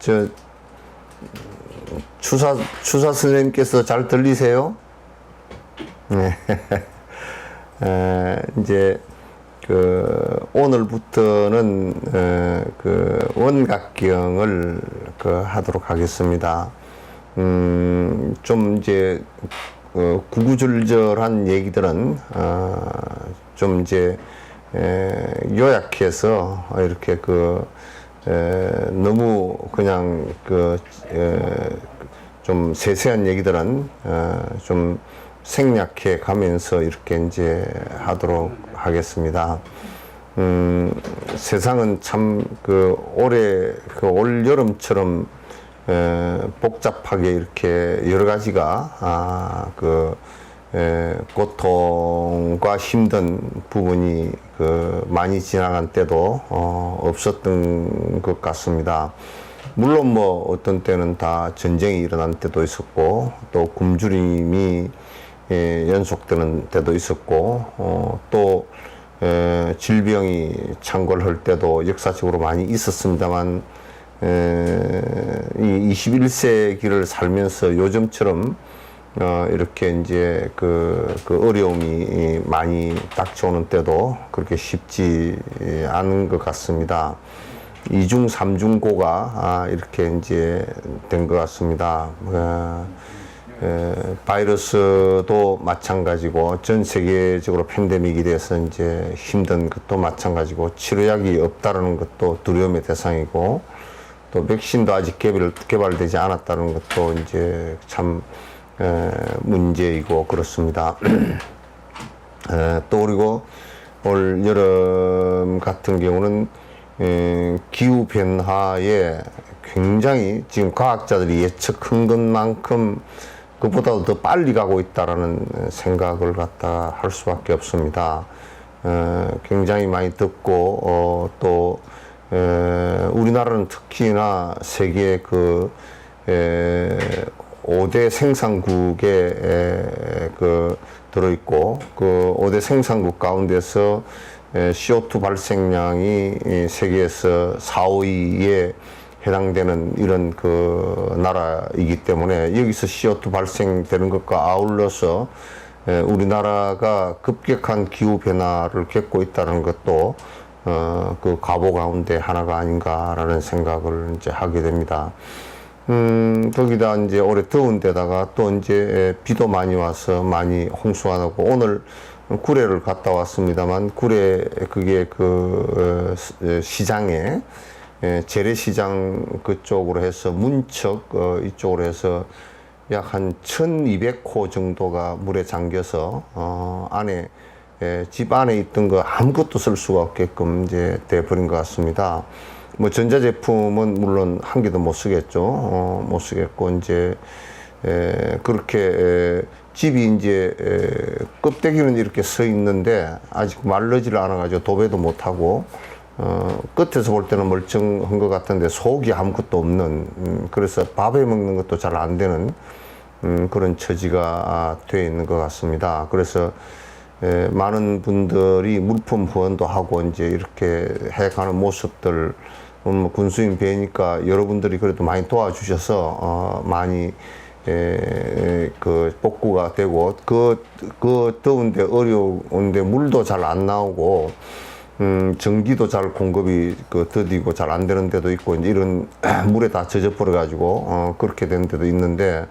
저 추사 선생님께서 잘 들리세요? 네. 이제 오늘부터는 원각경을 하도록 하겠습니다. 좀 이제 구구절절한 얘기들은 좀 이제 요약해서 이렇게 너무 그냥 좀 세세한 얘기들은 좀 생략해 가면서 이렇게 이제 하도록 하겠습니다. 세상은 참 올해 올 여름처럼 복잡하게 이렇게 여러 가지가 고통과 힘든 부분이 많이 지나간 때도 없었던 것 같습니다. 물론 뭐 어떤 때는 다 전쟁이 일어난 때도 있었고 또 굶주림이 연속되는 때도 있었고 또 질병이 창궐할 때도 역사적으로 많이 있었습니다만 이 21세기를 살면서 요즘처럼 이렇게 이제 어려움이 많이 닥쳐오는 때도 그렇게 쉽지 않은 것 같습니다. 이중 삼중고가 이렇게 이제 된 것 같습니다. 바이러스도 마찬가지고 전 세계적으로 팬데믹이 돼서 이제 힘든 것도 마찬가지고 치료약이 없다는 것도 두려움의 대상이고 또 백신도 아직 개발되지 않았다는 것도 이제 참 문제이고 그렇습니다. 또 그리고 올 여름 같은 경우는 기후 변화에 굉장히 지금 과학자들이 예측한 것만큼 그보다도 더 빨리 가고 있다라는 생각을 갖다 할 수밖에 없습니다. 굉장히 많이 덥고 또 우리나라는 특히나 세계 5대 생산국에 들어있고 그 5대 생산국 가운데서 CO2 발생량이 세계에서 4, 5위에 해당되는 이런 나라이기 때문에 여기서 CO2 발생되는 것과 아울러서 우리나라가 급격한 기후 변화를 겪고 있다는 것도 그 과보 가운데 하나가 아닌가라는 생각을 이제 하게 됩니다. 거기다 이제 올해 더운 데다가 또 이제 비도 많이 와서 많이 홍수가 나고 오늘 구례를 갔다 왔습니다만 구례 그게 시장에 재래시장 그쪽으로 해서 문척 이쪽으로 해서 약 한 1200호 정도가 물에 잠겨서 안에 집 안에 있던 거 아무것도 쓸 수가 없게끔 이제 돼버린 것 같습니다. 뭐 전자제품은 물론 한 개도 못 쓰겠죠. 못 쓰겠고 이제 그렇게 집이 이제 껍데기는 이렇게 서 있는데 아직 마르지를 않아가지고 도배도 못 하고 끝에서 볼 때는 멀쩡한 것 같은데 속이 아무것도 없는 그래서 밥에 먹는 것도 잘 안 되는 그런 처지가 되어 있는 것 같습니다. 그래서 많은 분들이 물품 후원도 하고 이제 이렇게 해가는 모습들 뭐 군수인 배니까 여러분들이 그래도 많이 도와주셔서 많이 그 복구가 되고 그 더운데 어려운데 물도 잘 안 나오고 전기도 잘 공급이 더디고 잘 안 되는 데도 있고 이제 이런 물에 다 젖어버려 가지고 그렇게 된 데도 있는데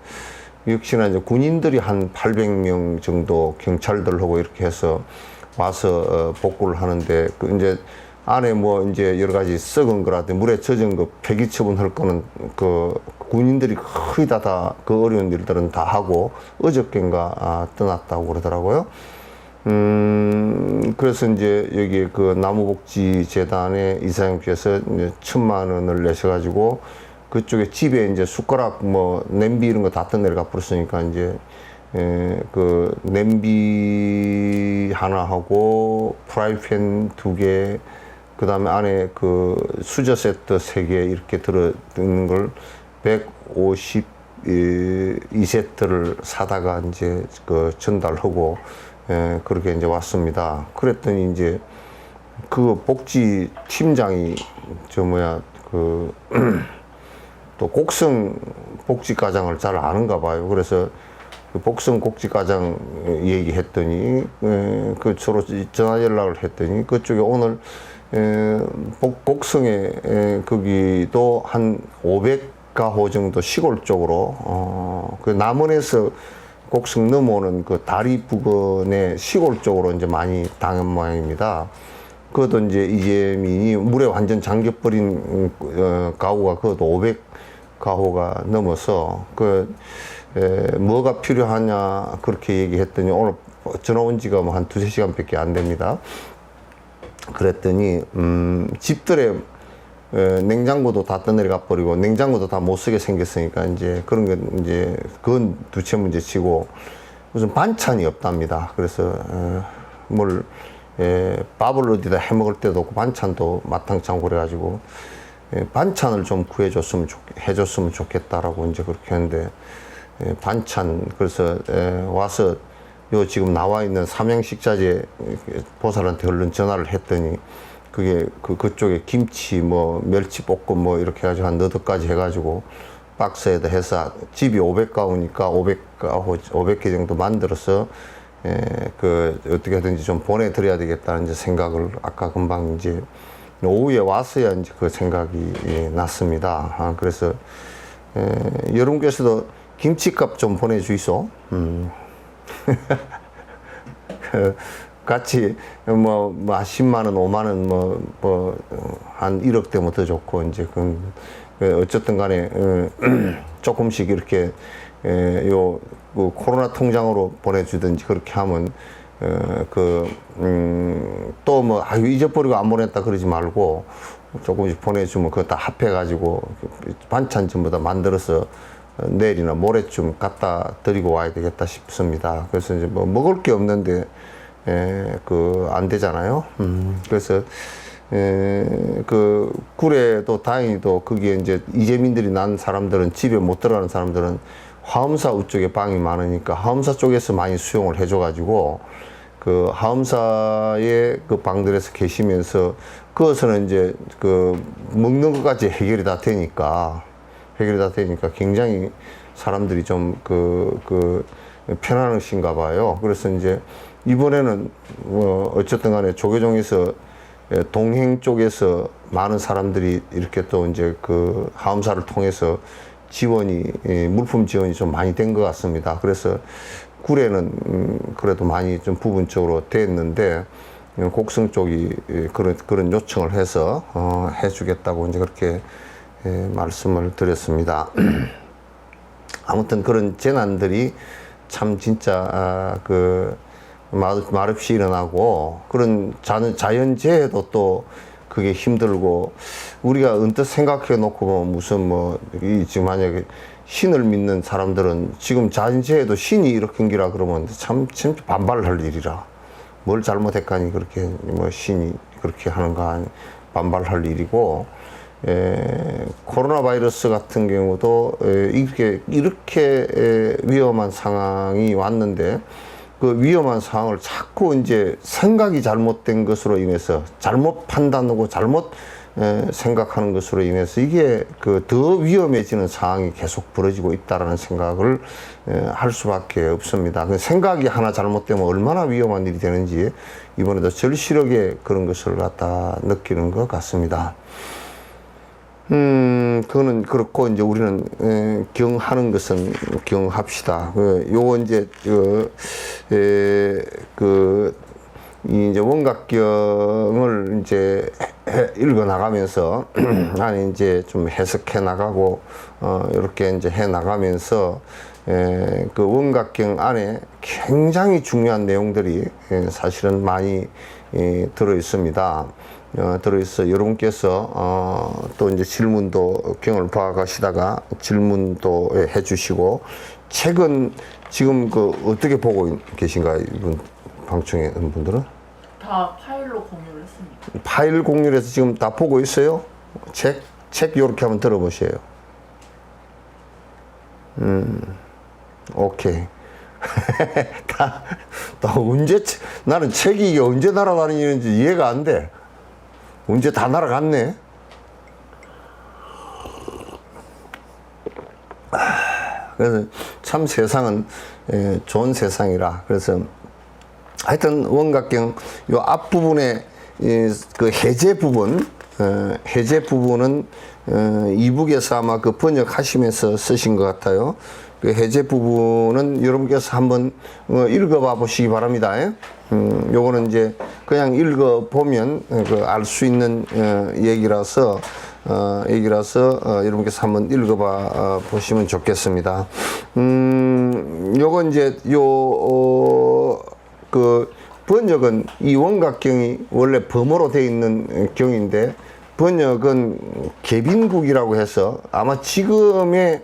역시나 이제 군인들이 한 800명 정도 경찰들하고 이렇게 해서 와서 복구를 하는데 그 이제 안에 뭐 이제 여러 가지 썩은 거라든지 물에 젖은 거 폐기 처분할 거는 그 군인들이 거의 다 그 어려운 일들은 다 하고 어저께인가 떠났다고 그러더라고요. 그래서 이제 여기 그 나무복지재단의 이사장께서 이제 1,000만 원을 내셔가지고 그쪽에 집에 이제 숟가락 뭐 냄비 이런 거 다 떠내려가 버렸으니까 이제 그 냄비 하나 하고 프라이팬 2개 그 다음에 안에 그 수저 세트 3개 이렇게 들어있는 걸 152세트를 사다가 이제 그 전달하고 그렇게 이제 왔습니다. 그랬더니 이제 그 복지 팀장이 또 곡성 복지과장을 잘 아는가 봐요. 그래서 그 곡성 복지과장 얘기했더니 그 서로 전화 연락을 했더니 그쪽에 오늘 곡성에 거기도 한 500가호 정도 시골 쪽으로 그 남원에서 곡성 넘어오는 그 다리 부근의 시골 쪽으로 이제 많이 당한 모양입니다. 그것도 이제 이재민이 물에 완전 잠겨버린 가구가 그것도 500가구가 넘어서 뭐가 필요하냐 그렇게 얘기했더니 오늘 전화 온 지가 뭐 한 2-3시간밖에 안 됩니다. 그랬더니 집들에 냉장고도 다 떠내려가 버리고 냉장고도 다 못 쓰게 생겼으니까 이제 그런 건 이제 그건 두채 문제치고 무슨 반찬이 없답니다. 그래서 밥을 어디다 해 먹을 때도 없고 반찬도 마땅치 않고 그래가지고 반찬을 좀 해줬으면 좋겠다라고 이제 그렇게 했는데 반찬 그래서 와서 요 지금 나와 있는 삼양식자재 보살한테 얼른 전화를 했더니 그게 그쪽에 김치 뭐 멸치볶음 뭐 이렇게 해가지고 한 너댓 가지 해가지고 박스에다 해서 집이 500가구니까 500개 정도 만들어서 그 어떻게 하든지 좀 보내드려야 되겠다는 이제 생각을 아까 금방 이제 오후에 왔어야 이제 그 생각이 났습니다. 그래서 여러분께서도 김치값 좀 보내주이소. 같이 뭐 10만 원, 5만 원 한 1억 되면 더 좋고 이제 어쨌든 간에 조금씩 이렇게 요 코로나 통장으로 보내주든지 그렇게 하면 또 뭐 잊어버리고 안 보냈다 그러지 말고 조금씩 보내주면 그거 다 합해가지고 반찬 전부 다 만들어서 내일이나 모레쯤 갖다 드리고 와야 되겠다 싶습니다. 그래서 이제 뭐 먹을 게 없는데 안 되잖아요. 그래서 그 굴에도 다행히도 거기에 이제 이재민들이 난 사람들은 집에 못 들어가는 사람들은 화엄사 쪽에 방이 많으니까 화엄사 쪽에서 많이 수용을 해줘가지고 그 화엄사의 그 방들에서 계시면서 그것은 이제 그 먹는 것까지 해결이 다 되니까 굉장히 사람들이 좀 편안하신가 봐요. 그래서 이제 이번에는 어쨌든 간에 조계종에서 동행 쪽에서 많은 사람들이 이렇게 또 이제 그 하엄사를 통해서 물품 지원이 좀 많이 된 것 같습니다. 그래서 굴에는 그래도 많이 좀 부분적으로 됐는데 곡성 쪽이 그런 요청을 해서 해주겠다고 이제 그렇게 말씀을 드렸습니다. 아무튼 그런 재난들이 참 진짜 말없이 일어나고 그런 자연재해도 또 그게 힘들고 우리가 언뜻 생각해 놓고 보면 무슨 지금 만약에 신을 믿는 사람들은 지금 자연재해도 신이 일으킨 기라 그러면 참 반발할 일이라 뭘 잘못했까니 그렇게 신이 그렇게 하는가 반발할 일이고 코로나 바이러스 같은 경우도 이렇게 위험한 상황이 왔는데 그 위험한 상황을 자꾸 이제 생각이 잘못된 것으로 인해서 잘못 판단하고 잘못 생각하는 것으로 인해서 이게 그 더 위험해지는 상황이 계속 벌어지고 있다라는 생각을 할 수밖에 없습니다. 그 생각이 하나 잘못되면 얼마나 위험한 일이 되는지 이번에도 절실하게 그런 것을 갖다 느끼는 것 같습니다. 그거는 그렇고, 이제 우리는, 경하는 것은 경합시다. 요거 이제, 이제 원각경을 이제 읽어 나가면서, 아니, 이제 좀 해석해 나가고, 이렇게 이제 해 나가면서, 그 원각경 안에 굉장히 중요한 내용들이 사실은 많이 들어 있습니다. 들어있어 여러분께서 또 이제 질문도 경을 봐가시다가 질문도 해주시고, 책은 지금 그 어떻게 보고 계신가요? 이분 방청에 있는 분들은 다 파일로 공유를 했습니다. 파일 공유를 해서 지금 다 보고 있어요. 책 요렇게 한번 들어보세요. 오케이. 다 언제 나는 책이 이게 언제 날아다니는지 이해가 안 돼. 언제 다 날아갔네. 그래서 참 세상은 좋은 세상이라. 그래서 하여튼 원각경 요 앞부분에 그 해제 부분은 이북에서 아마 그 번역하시면서 쓰신 것 같아요. 그 해제 부분은 여러분께서 한번 읽어봐 보시기 바랍니다. 요거는 이제 그냥 읽어보면 알 수 있는 얘기라서 여러분께서 한번 읽어봐 보시면 좋겠습니다. 요거 이제 그 번역은 이 원각경이 원래 범어로 되어 있는 경인데, 번역은 계빈국이라고 해서 아마 지금에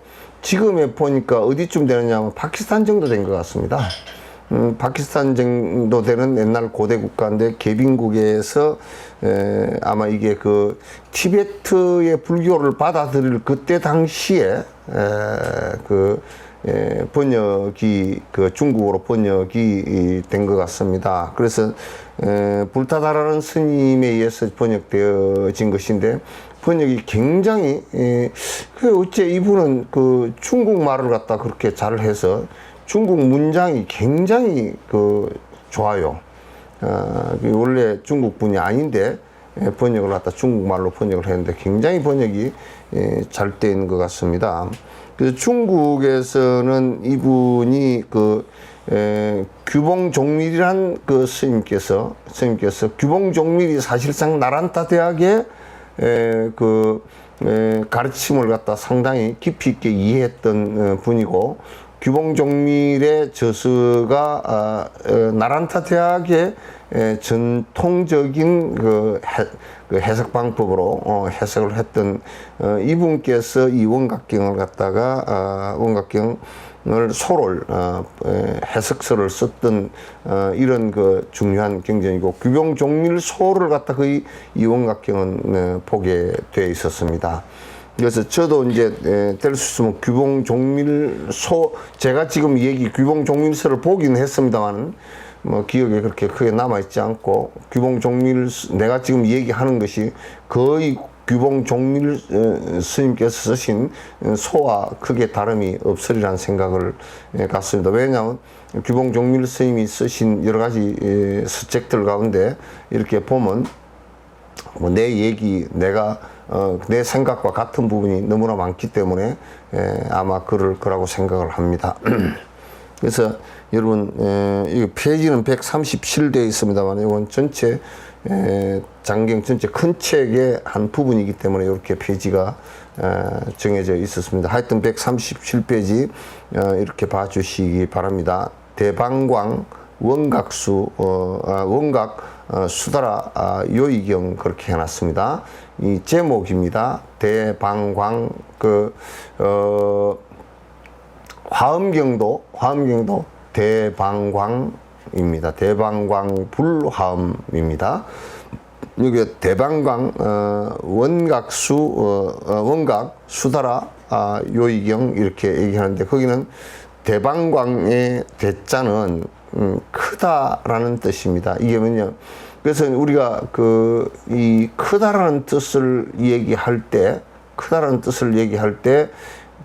보니까 어디쯤 되느냐 하면 파키스탄 정도 된 것 같습니다. 파키스탄 정도 되는 옛날 고대 국가인데, 계빈국에서 아마 이게 그 티베트의 불교를 받아들일 그때 당시에 번역이 그 중국어로 번역이 된 것 같습니다. 그래서 불타다라는 스님에 의해서 번역되어진 것인데, 번역이 굉장히 어째 이분은 그 중국말을 갖다 그렇게 잘해서 중국 문장이 굉장히 그 좋아요. 원래 중국 분이 아닌데 번역을 갖다 중국말로 번역을 했는데 굉장히 번역이 잘 돼 있는 것 같습니다. 그래서 중국에서는 이분이 그 규봉종밀이란 그 스님께서 규봉종밀이 사실상 나란타 대학의 가르침을 갖다 상당히 깊이 있게 이해했던 분이고, 규봉종밀의 저서가 나란타 대학의 전통적인 그 해석 방법으로 해석을 했던 이분께서 이 원각경을 갖다가 원각경을 소를 해석서를 썼던 이런 그 중요한 경전이고, 규봉종밀 소를 갖다 거의 이 원각경은 보게 돼 있었습니다. 그래서 저도 이제 될 수 있으면 규봉종밀소, 제가 지금 규봉종밀서를 보긴 했습니다만 뭐 기억에 그렇게 크게 남아있지 않고, 내가 지금 얘기하는 것이 거의 규봉종밀 스님께서 쓰신 소와 크게 다름이 없으리라는 생각을 갖습니다. 왜냐하면 규봉종밀 스님이 쓰신 여러 가지 서책들 가운데 이렇게 보면 뭐 내 생각과 같은 부분이 너무나 많기 때문에 아마 그럴 거라고 생각을 합니다. 그래서 여러분, 이 페이지는 137되어 있습니다만, 이건 전체 장경 전체 큰 책의 한 부분이기 때문에 이렇게 페이지가 정해져 있었습니다. 하여튼 137페이지 이렇게 봐주시기 바랍니다. 대방광 원각수 원각 수다라 요의경 그렇게 해놨습니다. 이 제목입니다. 대방광 화엄경도 대방광입니다. 대방광 불화엄입니다. 여기 대방광 원각수 원각 수다라 요의경 이렇게 얘기하는데, 거기는 대방광의 대자는 크다라는 뜻입니다. 이게 뭐냐, 그래서 우리가 이 크다라는 뜻을 얘기할 때,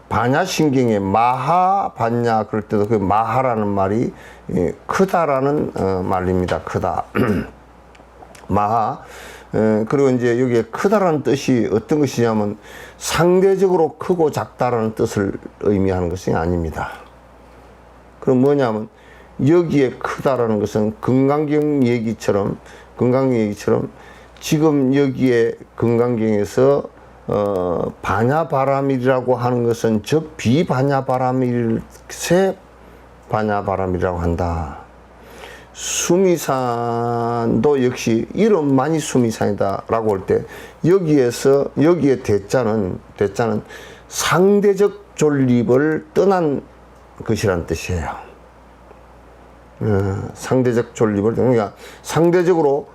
반야신경에 마하, 반야 그럴 때도 그 마하라는 말이 크다라는 말입니다. 크다. 마하. 그리고 이제 여기에 크다라는 뜻이 어떤 것이냐면 상대적으로 크고 작다라는 뜻을 의미하는 것이 아닙니다. 그럼 뭐냐면 여기에 크다라는 것은 금강경 얘기처럼 지금 여기에 금강경에서 반야바라밀이라고 하는 것은 즉 비반야바라밀세 반야바라밀이라고 한다. 수미산도 역시 이름만이 수미산이다라고 할 때 여기에 대자는 상대적 존립을 떠난 것이란 뜻이에요. 상대적 존립을, 그러니까 상대적으로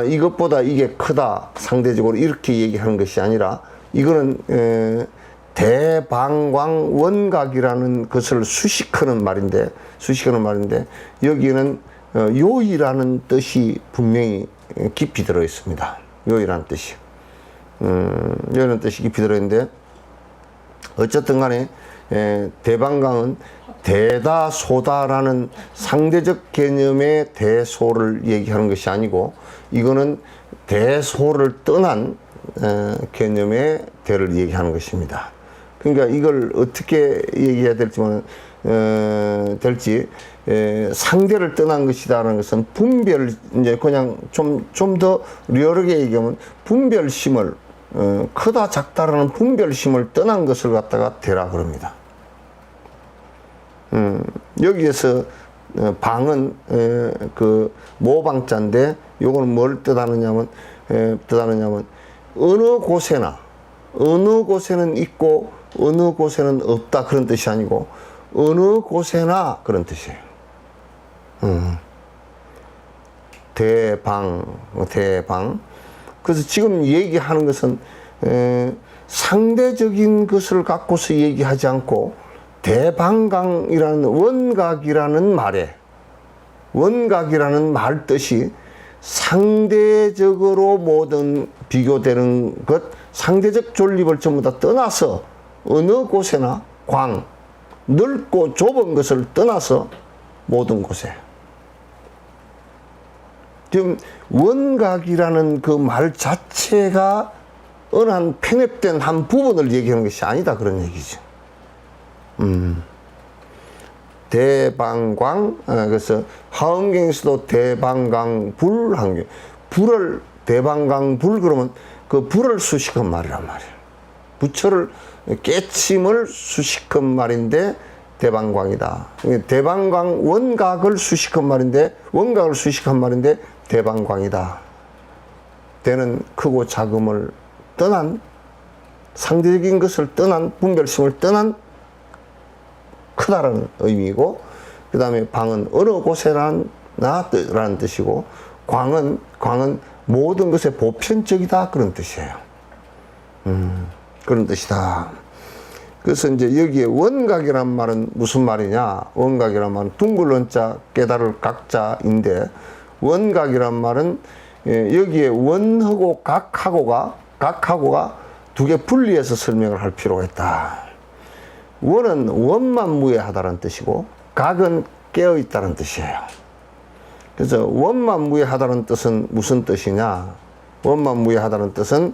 이것보다 이게 크다, 상대적으로 이렇게 얘기하는 것이 아니라 이거는 대방광 원각이라는 것을 수식하는 말인데 여기는 요이라는 뜻이 분명히 깊이 들어 있습니다. 요이라는 뜻이. 요이라는 뜻이 깊이 들어 있는데 어쨌든 간에 대방광은 대다 소다라는 상대적 개념의 대소를 얘기하는 것이 아니고 이거는 대소를 떠난 개념의 대를 얘기하는 것입니다. 그러니까 이걸 어떻게 얘기해야 될지 상대를 떠난 것이다라는 것은 분별, 이제 그냥 좀 더 리얼하게 얘기하면 분별심을 크다 작다라는 분별심을 떠난 것을 갖다가 대라 그럽니다. 여기에서 방은 그 모방자인데 요거는 뭘 뜻하느냐면 어느 곳에는 있고 어느 곳에는 없다 그런 뜻이 아니고 어느 곳에나 그런 뜻이에요. 대방. 그래서 지금 얘기하는 것은 상대적인 것을 갖고서 얘기하지 않고 대방광이라는 원각이라는 말 뜻이 상대적으로 모든 비교되는 것, 상대적 존립을 전부 다 떠나서 어느 곳에나 넓고 좁은 것을 떠나서 모든 곳에. 지금 원각이라는 그 말 자체가 어느 한 편협된 한 부분을 얘기하는 것이 아니다 그런 얘기죠. 대방광, 그래서 하엄경에서도 대방광 불한경, 불을 대방광 불 그러면 그 불을 수식한 말이란 말이에요. 부처를 깨침을 수식한 말인데 대방광이다. 대방광 원각을 수식한 말인데 대방광이다. 대는 크고 작음을 떠난 상대적인 것을 떠난 분별심을 떠난 크다라는 의미이고 그 다음에 방은 어느 곳에라는 뜻이고 광은 모든 것의 보편적이다 그런 뜻이에요. 그런 뜻이다. 그래서 이제 여기에 원각이란 말은 무슨 말이냐? 원각이란 말은 둥글 원자 깨달을 각자인데 원각이란 말은 여기에 원하고 각하고가 두 개 분리해서 설명을 할 필요가 있다. 원은 원만무예하다는 뜻이고 각은 깨어있다는 뜻이에요. 그래서 원만무예하다는 뜻은 무슨 뜻이냐? 원만무예하다는 뜻은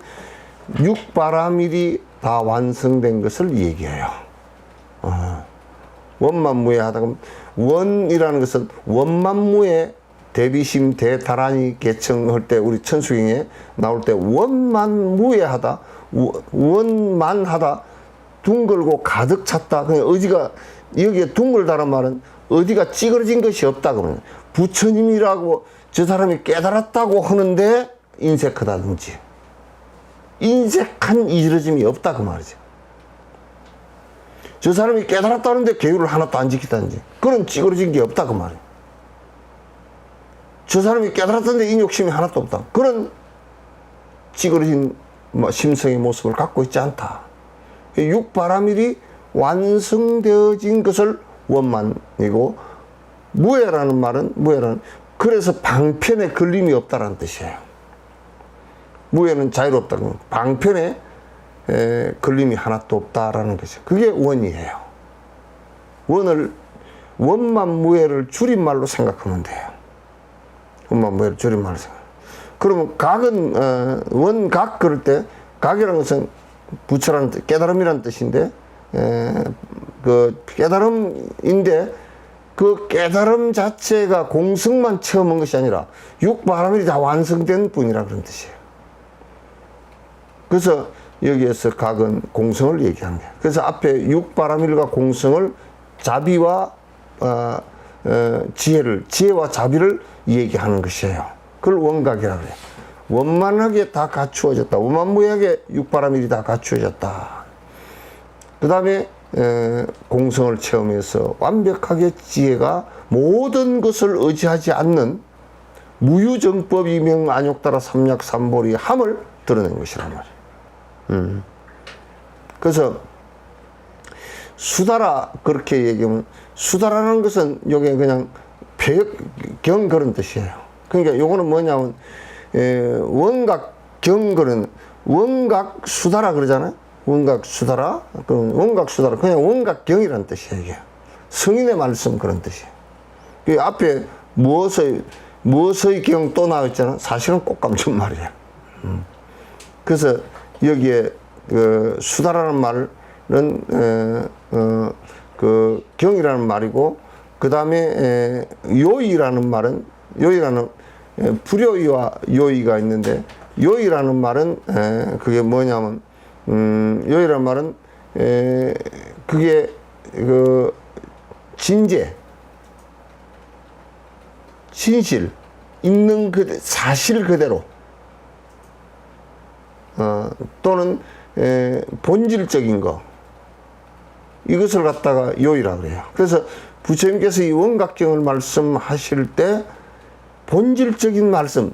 육바라밀이 다 완성된 것을 얘기해요. 원만무예하다 그러면 원이라는 것은 원만무예 대비심 대다란이 개청할 때 우리 천수경에 나올 때 원만무예하다 원만하다 둥글고 가득 찼다. 그냥 어디가 여기에 둥글다란 말은 어디가 찌그러진 것이 없다 그러면 부처님이라고 저 사람이 깨달았다고 하는데 인색하다든지 인색한 이지러짐이 없다 그 말이죠. 저 사람이 깨달았다는데 계율을 하나도 안 지키다든지 그런 찌그러진 게 없다 그 말이에요. 저 사람이 깨달았다는데 인욕심이 하나도 없다. 그런 찌그러진 심성의 모습을 갖고 있지 않다. 육바라밀이 완성되어진 것을 원만이고 무예라는 말은 그래서 방편에 걸림이 없다라는 뜻이에요. 무예는 자유롭다. 방편에 걸림이 하나도 없다라는 것이죠. 그게 원이에요. 원만 무예를 줄임말로 생각하면 돼요. 원만 무예를 줄임말로 생각. 그러면 각은 원각 그럴 때 각이라는 것은 부처라는 뜻, 깨달음이라는 뜻인데 그 깨달음인데 그 깨달음 자체가 공성만 체험한 것이 아니라 육바라밀이 다 완성된 뿐이라 그런 뜻이에요. 그래서 여기에서 각은 공성을 얘기한 거예요. 그래서 앞에 육바라밀과 공성을 자비와 지혜와 자비를 얘기하는 것이에요. 그걸 원각이라고 해요. 원만하게 다 갖추어졌다. 원만무하게 육바라밀이 다 갖추어졌다. 그 다음에 공성을 체험해서 완벽하게 지혜가 모든 것을 의지하지 않는 무유정법이명 안욕따라 삼약삼보리 함을 드러낸 것이란 말이에요. 그래서 수다라 그렇게 얘기하면 수다라는 것은 요게 그냥 경 그런 뜻이에요. 그러니까 요거는 뭐냐면 원각 경거는 원각 수다라 그러잖아요. 원각 수다라 그럼 원각 수다라 그냥 원각 경이라는 뜻이에요. 이게 성인의 말씀 그런 뜻이에요. 그 앞에 무엇의 경 또 나왔잖아. 사실은 꽃감춘 말이에요. 그래서 여기에 그 수다라는 말은 그 경이라는 말이고 그 다음에 요이라는 말은 요이라는 불요이와 요이가 있는데 요이라는 말은 그게 뭐냐면 요이라는 말은 그게 그 진실 있는 그 사실 그대로 또는 본질적인 거 이것을 갖다가 요이라 그래요. 그래서 부처님께서 이 원각경을 말씀하실 때 본질적인 말씀,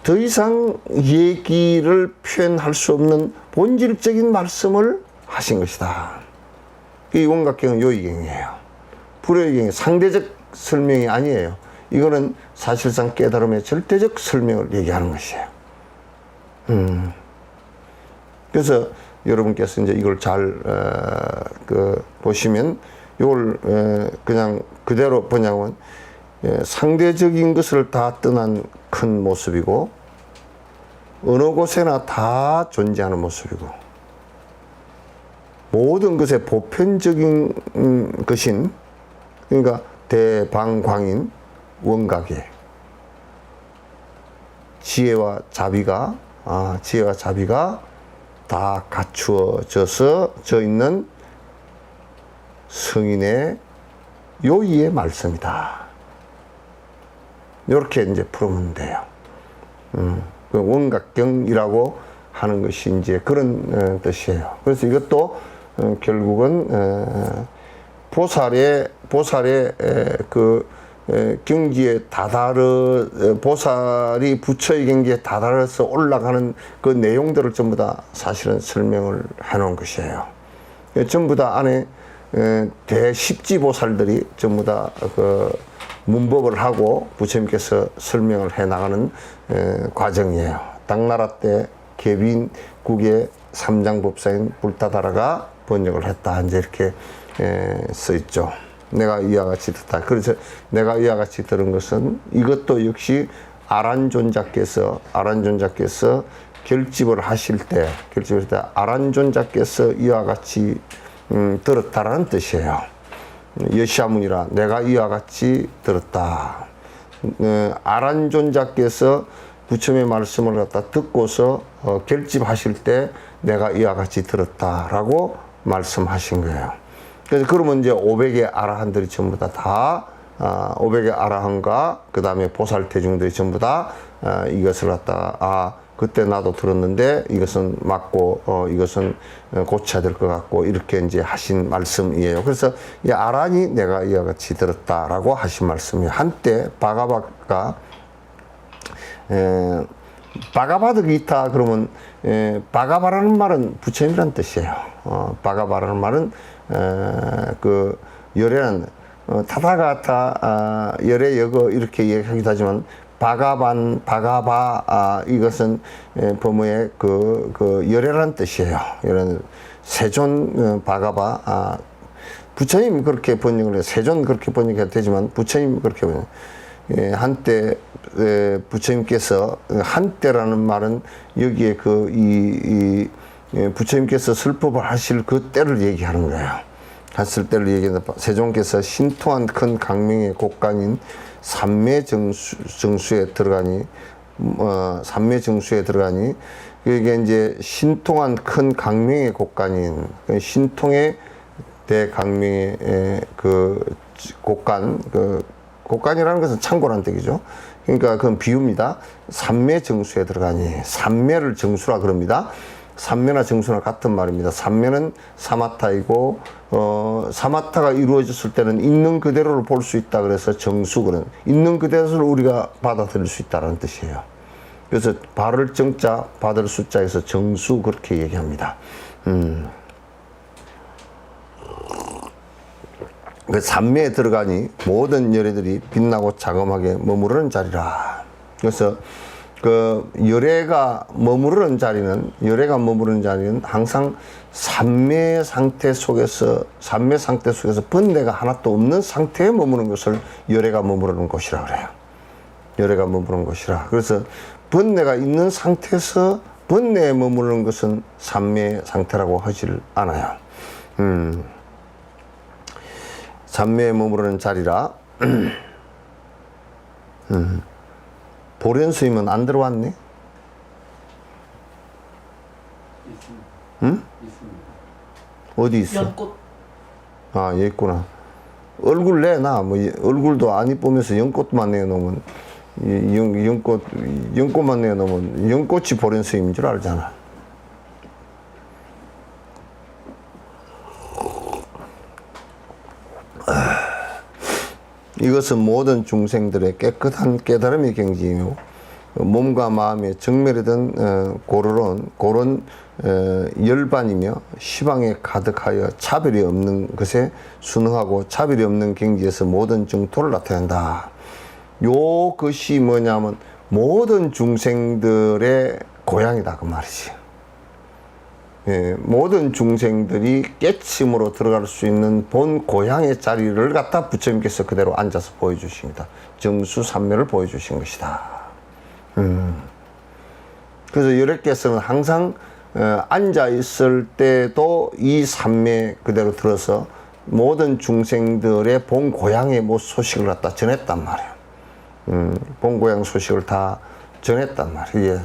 더 이상 얘기를 표현할 수 없는 본질적인 말씀을 하신 것이다. 이 원각경은 요의경이에요. 불요의경이 상대적 설명이 아니에요. 이거는 사실상 깨달음의 절대적 설명을 얘기하는 것이에요. 그래서 여러분께서 이제 이걸 잘 보시면 이걸 그냥 그대로 보냐면 상대적인 것을 다 떠난 큰 모습이고 어느 곳에나 다 존재하는 모습이고 모든 것의 보편적인 것인 그러니까 대방광인 원각의 지혜와 자비가 다 갖추어져서 져 있는 성인의 요의의 말씀이다. 이렇게 이제 풀으면 돼요. 그 원각경이라고 하는 것이 이제 그런 뜻이에요. 그래서 이것도 결국은 보살의 그 경지에 보살이 부처의 경지에 다다르서 올라가는 그 내용들을 전부 다 사실은 설명을 해 놓은 것이에요. 전부 다 안에 대십지보살들이 전부 다 그 문법을 하고 부처님께서 설명을 해 나가는 과정이에요. 당나라 때 계빈국의 삼장법사인 불타다라가 번역을 했다. 이제 이렇게 써 있죠. 내가 이와 같이 듣다. 그래서 내가 이와 같이 들은 것은 이것도 역시 아란존자께서 결집을 하실 때 아란존자께서 이와 같이 들었다라는 뜻이에요. 여시아문이라 내가 이와 같이 들었다. 아란존자께서 부처님의 말씀을 갖다 듣고서 결집하실 때 내가 이와 같이 들었다라고 말씀하신 거예요. 그래서 그러면 이제 500의 아라한들이 전부 다 500의 아라한과 그 다음에 보살대중들이 전부 다 이것을 갖다가 그때 나도 들었는데 이것은 맞고 이것은 고쳐야 될 것 같고 이렇게 이제 하신 말씀이에요. 그래서 이 아란이 내가 이와 같이 들었다라고 하신 말씀이에요. 한때 바가바가 바가바드 기타 그러면 바가바라는 말은 부처님이라는 뜻이에요. 바가바라는 말은 그 열애는 타다가타 열의 여거 이렇게 얘기하기도 하지만 바가반 바가바 이것은 범어의 그 열애라는 뜻이에요. 이런 세존 바가바 부처님 그렇게 번역을 해요. 세존 그렇게 번역해도 되지만 부처님 그렇게 번역. 한때 부처님께서 한때라는 말은 여기에 부처님께서 설법을 하실 그 때를 얘기하는 거예요. 했을 때를 얘기한다. 세종께서 신통한 큰 강명의 곡간인 삼매정수에 들어가니 삼매정수에 들어가니 그게 이제 신통한 큰 강명의 곡간인 신통의 대강명의 그 곡간 곡간이라는 것은 창고라는 뜻이죠. 그러니까 그건 비유입니다. 삼매정수에 들어가니 삼매를 정수라 그럽니다. 삼매나 정수나 같은 말입니다. 삼매는 사마타이고 사마타가 이루어졌을 때는 있는 그대로를 볼 수 있다. 그래서 정수 그런 있는 그대로를 우리가 받아들일 수 있다는 뜻이에요. 그래서 발을 정자 받을 숫자에서 정수 그렇게 얘기합니다. 그 삼매에 들어가니 모든 열애들이 빛나고 자금하게 머무르는 자리라. 그래서 그 열애가 머무르는 자리는 항상 삼매 상태 속에서 번뇌가 하나도 없는 상태에 머무르는 것을 열애가 머무르는 곳이라 그래요. 열애가 머무르는 곳이라. 그래서 번뇌가 있는 상태에서 번뇌에 머무르는 것은 삼매 상태라고 하질 않아요. 삼매에 머무르는 자리라. 보련 스님은 안 들어왔네? 있습니다. 응? 있습니다. 어디 있어? 연꽃. 아, 여기 있구나. 얼굴 내놔. 뭐, 얼굴도 안 이쁘면서 연꽃만 내놓으면, 연꽃만 내놓으면, 연꽃이 보련 스님인 줄 알잖아. 이것은 모든 중생들의 깨끗한 깨달음의 경지이며 몸과 마음의 정멸이든 고른 열반이며 시방에 가득하여 차별이 없는 것에 순응하고 차별이 없는 경지에서 모든 정토를 나타낸다. 요 것이 뭐냐면 모든 중생들의 고향이다 그 말이지. 모든 중생들이 깨침으로 들어갈 수 있는 본 고향의 자리를 갖다 부처님께서 그대로 앉아서 보여주십니다. 정수삼매를 보여주신 것이다. 그래서 열애께서는 항상 앉아 있을 때도 이 삼매 그대로 들어서 모든 중생들의 본 고향의 소식을 갖다 전했단 말이에요. 본 고향 소식을 다 전했단 말이에요.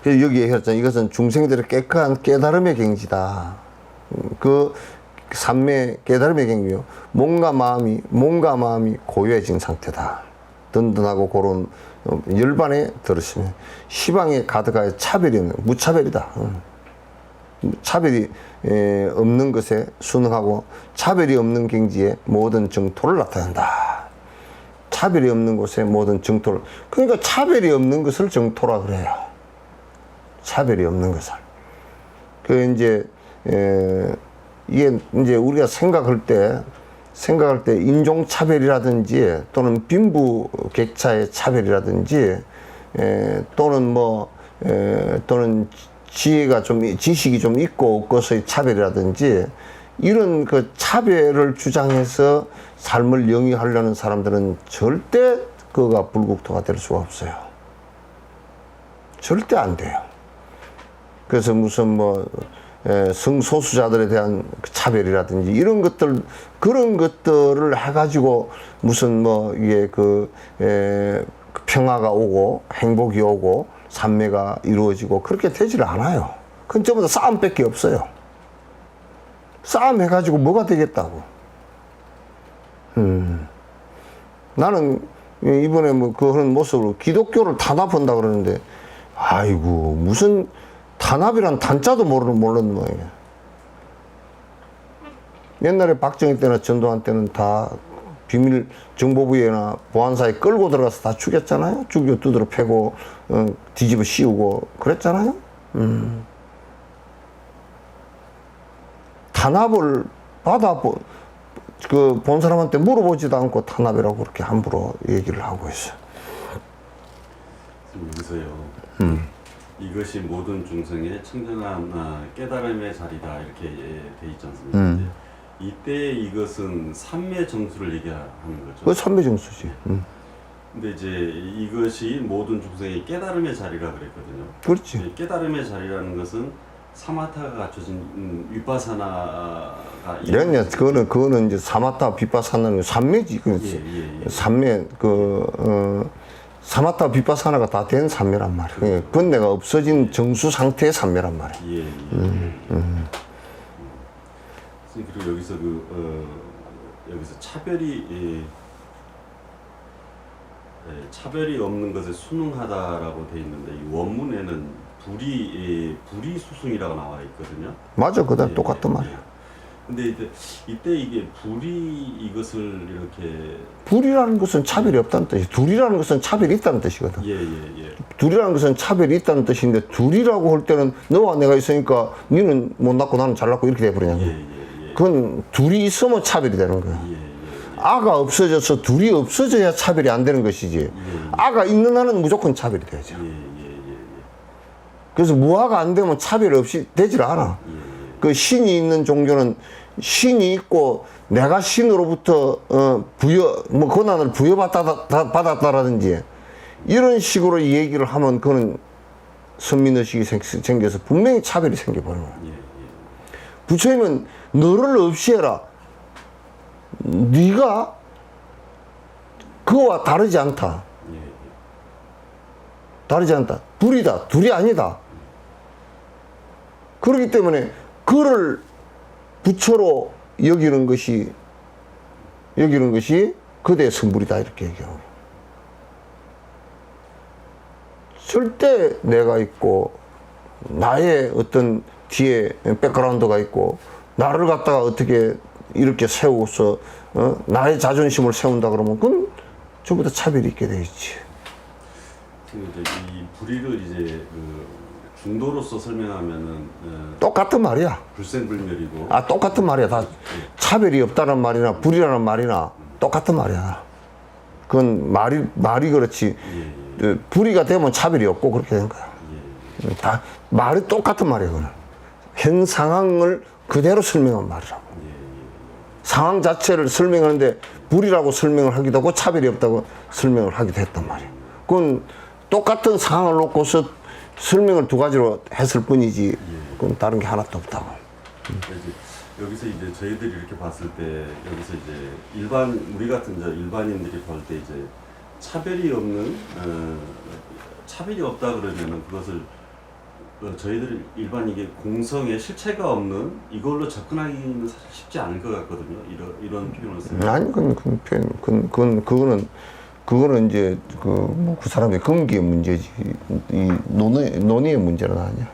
그래서 여기에 했잖아요. 이것은 중생들의 깨끗한 깨달음의 경지다. 그 삼매 깨달음의 경지요. 몸과 마음이 고요해진 상태다. 든든하고 고른 열반에 들으시면 시방에 가득하여 차별이 없는 무차별이다. 차별이 없는 것에 순응하고 차별이 없는 경지에 모든 정토를 나타낸다. 차별이 없는 곳에 모든 정토를 그러니까 차별이 없는 것을 정토라 그래요. 차별이 없는 것을. 이게 이제 우리가 생각할 때 인종차별이라든지 또는 빈부격차의 차별이라든지 또는 또는 지식이 좀 있고 없고서의 차별이라든지 이런 그 차별을 주장해서 삶을 영위하려는 사람들은 절대 그가 불국토가 될 수가 없어요. 절대 안 돼요. 그래서 무슨 성소수자들에 대한 차별이라든지 이런 것들 그런 것들을 해가지고 무슨 이게 평화가 오고 행복이 오고 삼매가 이루어지고 그렇게 되질 않아요. 그건 전부 다 싸움밖에 없어요. 싸움 해가지고 뭐가 되겠다고. 나는 이번에 그런 모습으로 기독교를 탄압한다 그러는데 아이고 무슨 탄압이란 단자도 몰랐는 모양이야. 옛날에 박정희 때나 전두환 때는 다 비밀 정보부에나 보안사에 끌고 들어가서 다 죽였잖아요. 죽여 두드러 패고 뒤집어 씌우고 그랬잖아요. 탄압을 그 본 사람한테 물어보지도 않고 탄압이라고 그렇게 함부로 얘기를 하고 있어요. 여기서요. 이것이 모든 중생의 청정한 깨달음의 자리다 이렇게 돼 있지 않습니까? 이때 이것은 삼매 정수를 얘기하는 거죠. 그 삼매정수지. 근데 이제 이것이 모든 중생의 깨달음의 자리라 그랬거든요. 그렇지. 이 깨달음의 자리라는 것은 사마타가 갖춰진 위파사나가 이랬냐? 그거는 이제 사마타 비파사나는 삼매지. 그렇지. 삼매 사마타 비파사나가 다 된 삼매란 말이야. 예, 그건 내가 없어진 정수 상태의 삼매란 말이야. 그리고 여기서 여기서 차별이 없는 것에 순응하다라고 돼 있는데 이 원문에는 불이 수승이라고 나와 있거든요. 맞아, 그다음 똑같단 말이야. 근데 이때 이게 불이 이것을 이렇게 불이라는 것은 차별이 없다는 뜻이. 둘이라는 것은 차별이 있다는 뜻이거든. 둘이라는 것은 차별이 있다는 뜻인데 둘이라고 할 때는 너와 내가 있으니까 너는 못 낳고 나는 잘 낳고 이렇게 돼버리냐고. 그건 둘이 있으면 차별이 되는 거야. 아가 없어져서 둘이 없어져야 차별이 안 되는 것이지. 아가 있는 한은 무조건 차별이 되죠. 그래서 무아가 안 되면 차별 없이 되질 않아. 그 신이 있는 종교는 신이 있고 내가 신으로부터 권한을 부여받았다라든지 이런 식으로 이 얘기를 하면 그거는 선민의식이 생겨서 분명히 차별이 생겨버리는 거야. 부처님은 너를 없이 해라. 네가 그와 다르지 않다. 다르지 않다. 둘이다. 둘이 아니다. 그렇기 때문에 그를 부처로 여기는 것이 그대의 성불이다 이렇게 얘기하고. 절대 내가 있고 나의 어떤 뒤에 백그라운드가 있고 나를 갖다가 어떻게 이렇게 세우고서 나의 자존심을 세운다 그러면 그건 전부 다 차별이 있게 돼 있지. 이 불의를 이제 중도로서 설명하면은 똑같은 말이야. 불생불멸이고. 똑같은 말이야. 다 차별이 없다는 말이나 불이라는 말이나 똑같은 말이야. 그건 말이 그렇지. 불의가 되면 차별이 없고 그렇게 된 거야. 다 말이 똑같은 말이야. 그거는 현 상황을 그대로 설명한 말이라고. 상황 자체를 설명하는데 불이라고 설명을 하기도 하고 차별이 없다고 설명을 하기도 했단 말이야. 그건 똑같은 상황을 놓고서 설명을 두 가지로 했을 뿐이지 그건 다른 게 하나도 없다고. 여기서 이제 저희들이 이렇게 봤을 때 여기서 이제 우리 같은 일반인들이 볼 때 이제 차별이 없다 그러면은 그것을 저희들 일반 이게 공성에 실체가 없는 이걸로 접근하기는 사실 쉽지 않을 것 같거든요. 이런 표현을 쓰면. 아니 그거는 이제 그 사람의 근기의 문제지 이 논의의 문제는 아니야.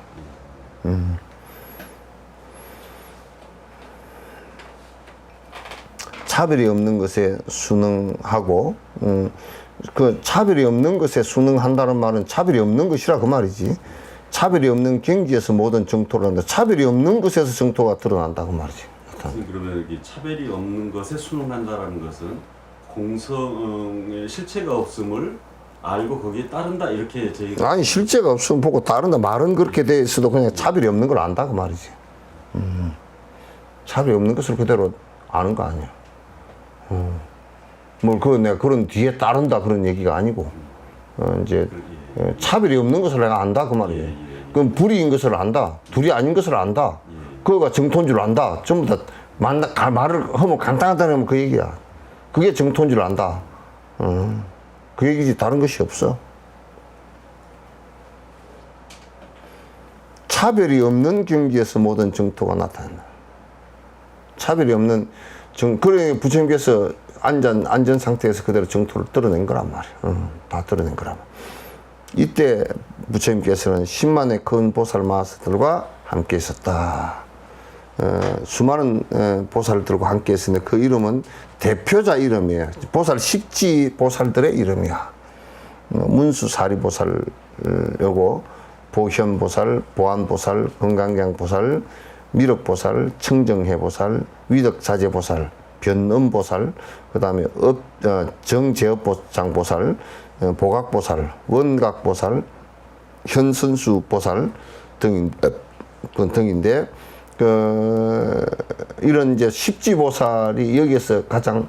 차별이 없는 것에 순응하고 그 차별이 없는 것에 순응한다는 말은 차별이 없는 것이라 그 말이지. 차별이 없는 경지에서 모든 정토를 한다. 차별이 없는 것에서 정토가 드러난다 그 말이지. 그러면 이 차별이 없는 것에 순응한다라는 것은 공성의 실체가 없음을 알고 거기에 따른다 이렇게 저희가 아니 실체가 없으면 보고 다른다 말은 그렇게 돼 있어도 그냥 차별이 없는 걸 안다 그 말이지. 차별이 없는 것을 그대로 아는 거 아니야. 내가 그런 뒤에 따른다 그런 얘기가 아니고 이제 차별이 없는 것을 내가 안다 그 말이에요. 그럼 불이인 것을 안다. 둘이 아닌 것을 안다. 그거가 정토인 줄 안다. 전부 다 말을 하면 간단하다는 하면 그 얘기야. 그게 정토인 줄 안다. 그 얘기지 다른 것이 없어. 차별이 없는 경지에서 모든 정토가 나타난다. 차별이 없는 그래 부처님께서 안전 상태에서 그대로 정토를 드러낸 거란 말이야. 다 드러낸 거란 말이야. 이때 부처님께서는 10만의 큰 보살 마하스들과 함께 있었다. 수많은 보살들과 함께 있었는데 그 이름은 대표자 이름이에요. 보살 10지 보살들의 이름이야. 문수사리보살이고 보현보살, 보안보살, 건강경보살, 미륵보살, 청정해보살, 위덕자재보살 변음보살, 그 다음에 정제업장보살, 보각보살, 원각보살, 현선수보살 등인데, 이런 이제 십지보살이 여기에서 가장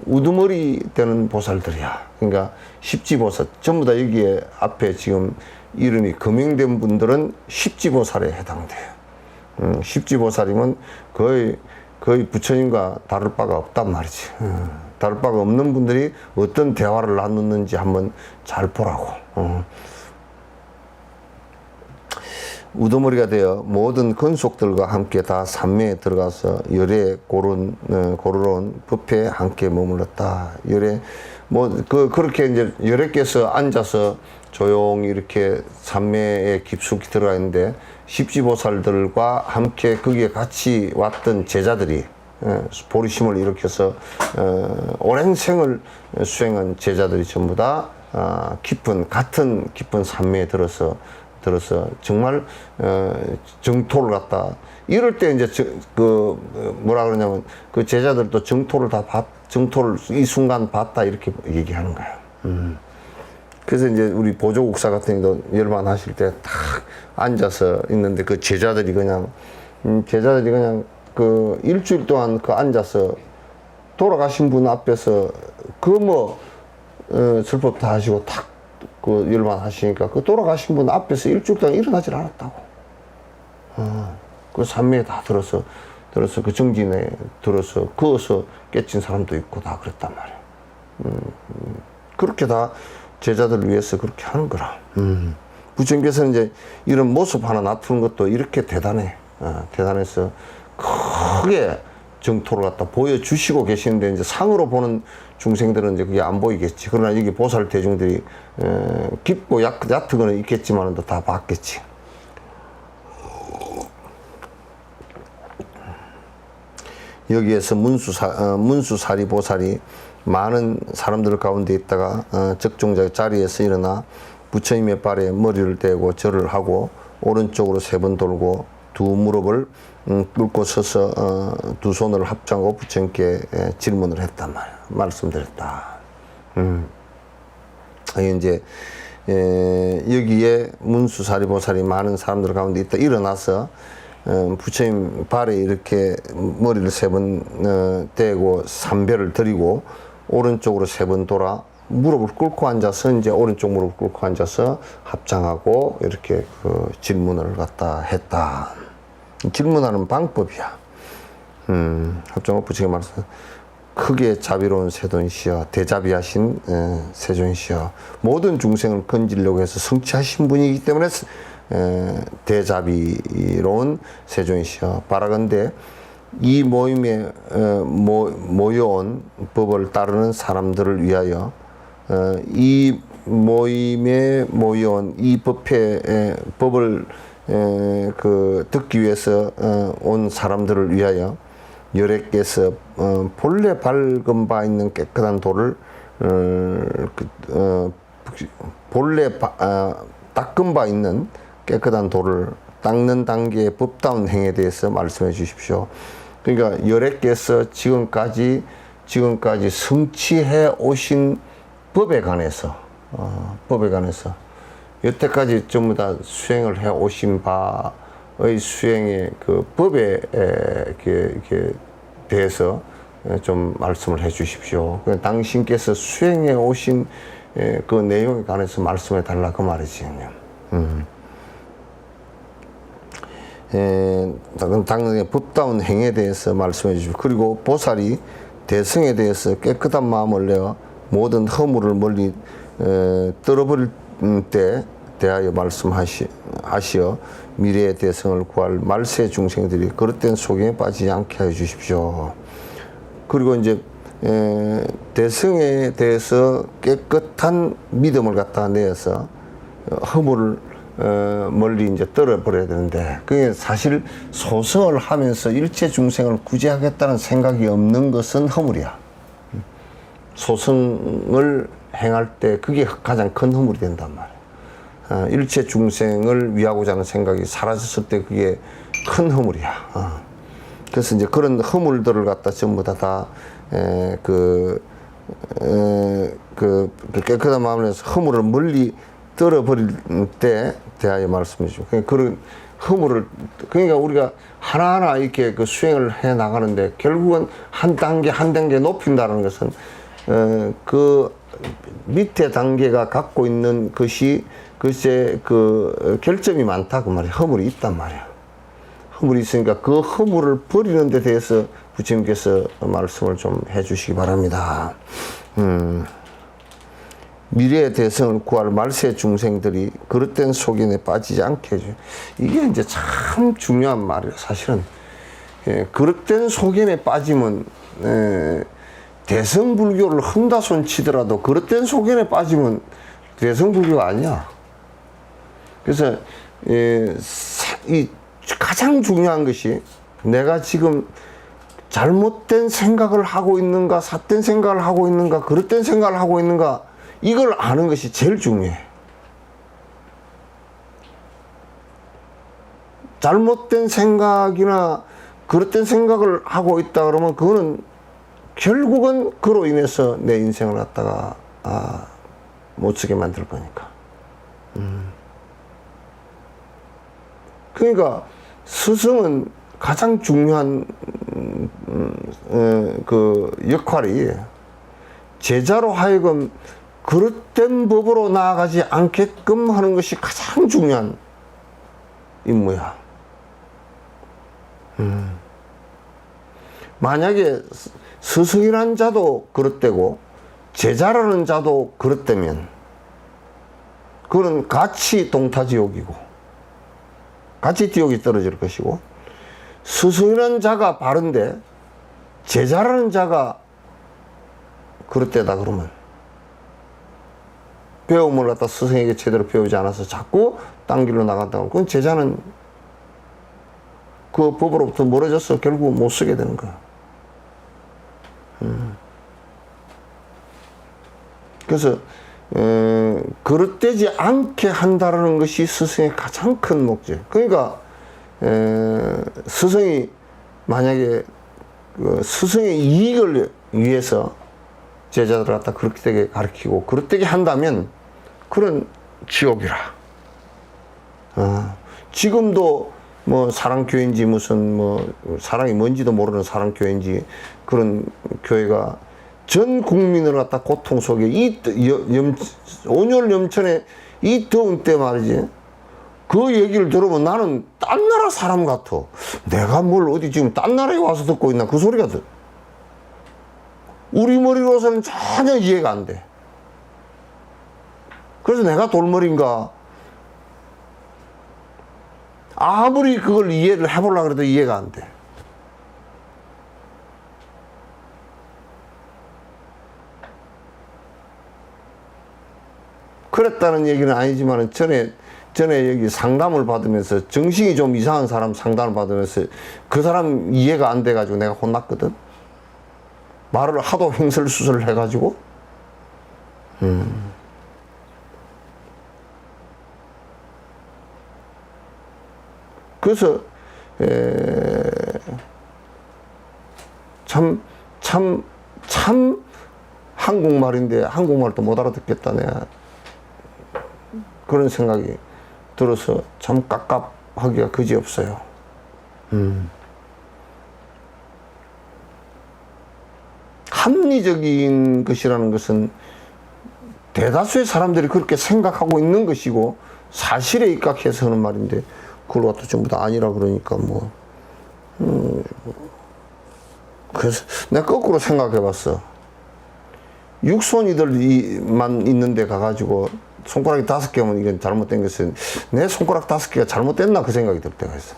우두머리 되는 보살들이야. 그러니까 십지보살 전부 다 여기에 앞에 지금 이름이 금명된 분들은 십지보살에 해당돼요. 십지보살이면 거의 부처님과 다를 바가 없단 말이지. 다를 바가 없는 분들이 어떤 대화를 나누는지 한번 잘 보라고. 우두머리가 되어 모든 근속들과 함께 다 산매에 들어가서 열에 고르러온 법회에 함께 머물렀다. 열에 그렇게 이제 열애께서 앉아서 조용히 이렇게 산매에 깊숙이 들어가 있는데 십지보살들과 함께 거기에 같이 왔던 제자들이 보리심을 일으켜서 오랜 생을 수행한 제자들이 전부 다 같은 깊은 산매에 들어서 정말 정토를 갖다 이럴 때 이제 뭐라 그러냐면 그 제자들도 정토를 이 순간 봤다 이렇게 얘기하는 거야. 그래서 이제 우리 보조국사 같은 경우도 열반 하실 때 딱 앉아서 있는데 그 제자들이 그냥 그 일주일 동안 그 앉아서 돌아가신 분 앞에서 슬법 다 하시고 탁 그 열반 하시니까 그 돌아가신 분 앞에서 일주일 동안 일어나질 않았다고. 그 산매에 다 들어서 그 정진에 들어서 그어서 깨친 사람도 있고 다 그랬단 말이야. 그렇게 다 제자들을 위해서 그렇게 하는 거라. 부처님께서는 이제 이런 모습 하나 놔두는 것도 이렇게 대단해. 대단해서 크게 정토를 갖다 보여주시고 계시는데 이제 상으로 보는 중생들은 이제 그게 안 보이겠지. 그러나 여기 보살 대중들이 깊고 얕은 거는 있겠지만 다 봤겠지. 여기에서 문수사리 보살이 많은 사람들 가운데 있다가 적종자 자리에서 일어나 부처님의 발에 머리를 대고 절을 하고 오른쪽으로 3번 돌고 두 무릎을 꿇고 서서 두 손을 합장하고 부처님께 질문을 했단 말이야. 말씀드렸다. 이제 여기에 문수사리보살이 많은 사람들 가운데 있다 일어나서 부처님 발에 이렇게 머리를 3번 대고 삼배를 드리고 오른쪽으로 3번 돌아 무릎을 꿇고 앉아서 이제 오른쪽 무릎을 꿇고 앉아서 합장하고 이렇게 그 질문을 갖다 했다. 질문하는 방법이야. 합장하고 부처님 말씀 크게 자비로운 세존이시여 대자비하신 세존이시여 모든 중생을 건지려고 해서 성취하신 분이기 때문에 대자비로운 세존이시여 바라건대 이 모임에 모여온 법을 따르는 사람들을 위하여 이 모임에 모여온 이 법을 듣기 위해서 온 사람들을 위하여 열애께서 본래 밝은 바 있는 깨끗한 돌을 본래 닦은 바 있는 깨끗한 돌을 닦는 단계의 법다운 행에 대해서 말씀해 주십시오. 그러니까 열애께서 지금까지 성취해 오신 법에 관해서 여태까지 전부 다 수행을 해 오신 바의 수행의 그 법에 이렇게 대해서 좀 말씀을 해 주십시오. 당신께서 수행해 오신 그 내용에 관해서 말씀해 달라 그 말이지. 당연히 법다운 행에 대해서 말씀해 주십시오. 그리고 보살이 대승에 대해서 깨끗한 마음을 내어 모든 허물을 멀리 떨어버릴 때 대하여 말씀하시어 미래의 대승을 구할 말세 중생들이 그릇된 소경에 빠지지 않게 하여 주십시오. 그리고 이제 대승에 대해서 깨끗한 믿음을 갖다 내어서 허물을 멀리 이제 떨어버려야 되는데 그게 사실 소승을 하면서 일체 중생을 구제하겠다는 생각이 없는 것은 허물이야. 소승을 행할 때 그게 가장 큰 허물이 된단 말이야. 일체 중생을 위하고자 하는 생각이 사라졌을 때 그게 큰 허물이야. 그래서 이제 그런 허물들을 갖다 전부 그 깨끗한 마음에서 허물을 멀리 떨어버릴 때 대하여 말씀해 주시고, 그런 허물을, 그러니까 우리가 하나하나 이렇게 그 수행을 해 나가는데, 결국은 한 단계 한 단계 높인다는 것은, 그 밑에 단계가 갖고 있는 것이, 글쎄, 그 결점이 많다, 그 말이야. 허물이 있단 말이야. 허물이 있으니까 그 허물을 버리는 데 대해서 부처님께서 말씀을 좀 해 주시기 바랍니다. 미래의 대성을 구할 말세 중생들이 그릇된 속인에 빠지지 않게 해줘요. 이게 이제 참 중요한 말이에요, 사실은. 예, 그릇된 속인에 빠지면, 대성불교를 흠다손 치더라도 그릇된 속인에 빠지면 대성불교가 아니야. 그래서, 이 가장 중요한 것이 내가 지금 잘못된 생각을 하고 있는가, 삿된 생각을 하고 있는가, 그릇된 생각을 하고 있는가, 이걸 아는 것이 제일 중요해. 잘못된 생각이나 그릇된 생각을 하고 있다 그러면 그거는 결국은 그로 인해서 내 인생을 갖다가 못 쓰게 만들 거니까. 그러니까 스승은 가장 중요한 그 역할이 제자로 하여금 그릇된 법으로 나아가지 않게끔 하는 것이 가장 중요한 임무야. 만약에 스승이라는 자도 그릇되고 제자라는 자도 그릇되면 그거는 같이 동타지옥이고 같이 지옥이 떨어질 것이고, 스승이라는 자가 바른데 제자라는 자가 그릇되다 그러면, 배움을 갖다 스승에게 제대로 배우지 않아서 자꾸 딴 길로 나간다고, 그건 제자는 그 법으로부터 멀어져서 결국 못 쓰게 되는 거야. 그래서 그릇되지 않게 한다는 것이 스승의 가장 큰 목적. 그러니까 스승이 만약에 그 스승의 이익을 위해서 제자들을 갖다 그릇되게 가르치고 그릇되게 한다면 그런 지옥이라. 지금도 뭐 사랑교회인지 무슨 뭐 사랑이 뭔지도 모르는 사랑교회인지 그런 교회가 전 국민을 갖다 고통 속에 온열 염천에 이 더운 때 말이지, 그 얘기를 들으면 나는 딴 나라 사람 같아. 내가 뭘 어디 지금 딴 나라에 와서 듣고 있나, 그 소리가 들어. 우리 머리로서는 전혀 이해가 안 돼. 그래서 내가 돌머리인가, 아무리 그걸 이해를 해보려고 해도 이해가 안 돼. 그랬다는 얘기는 아니지만 전에 여기 상담을 받으면서 정신이 좀 이상한 사람 상담을 받으면서 그 사람 이해가 안 돼가지고 내가 혼났거든. 말을 하도 횡설수설을 해가지고. 그래서 참 한국말인데 한국말도 못 알아듣겠다 내가 그런 생각이 들어서 참 깝깝하기가 그지없어요. 합리적인 것이라는 것은 대다수의 사람들이 그렇게 생각하고 있는 것이고 사실에 입각해서 하는 말인데, 그걸 갖다 전부 다 아니라 그러니까 뭐. 그래서 내가 거꾸로 생각해 봤어. 육손이들만 있는데 가가지고 손가락이 5개면 이건 잘못된 것은 내 손가락 5개가 잘못됐나 그 생각이 들 때가 있어.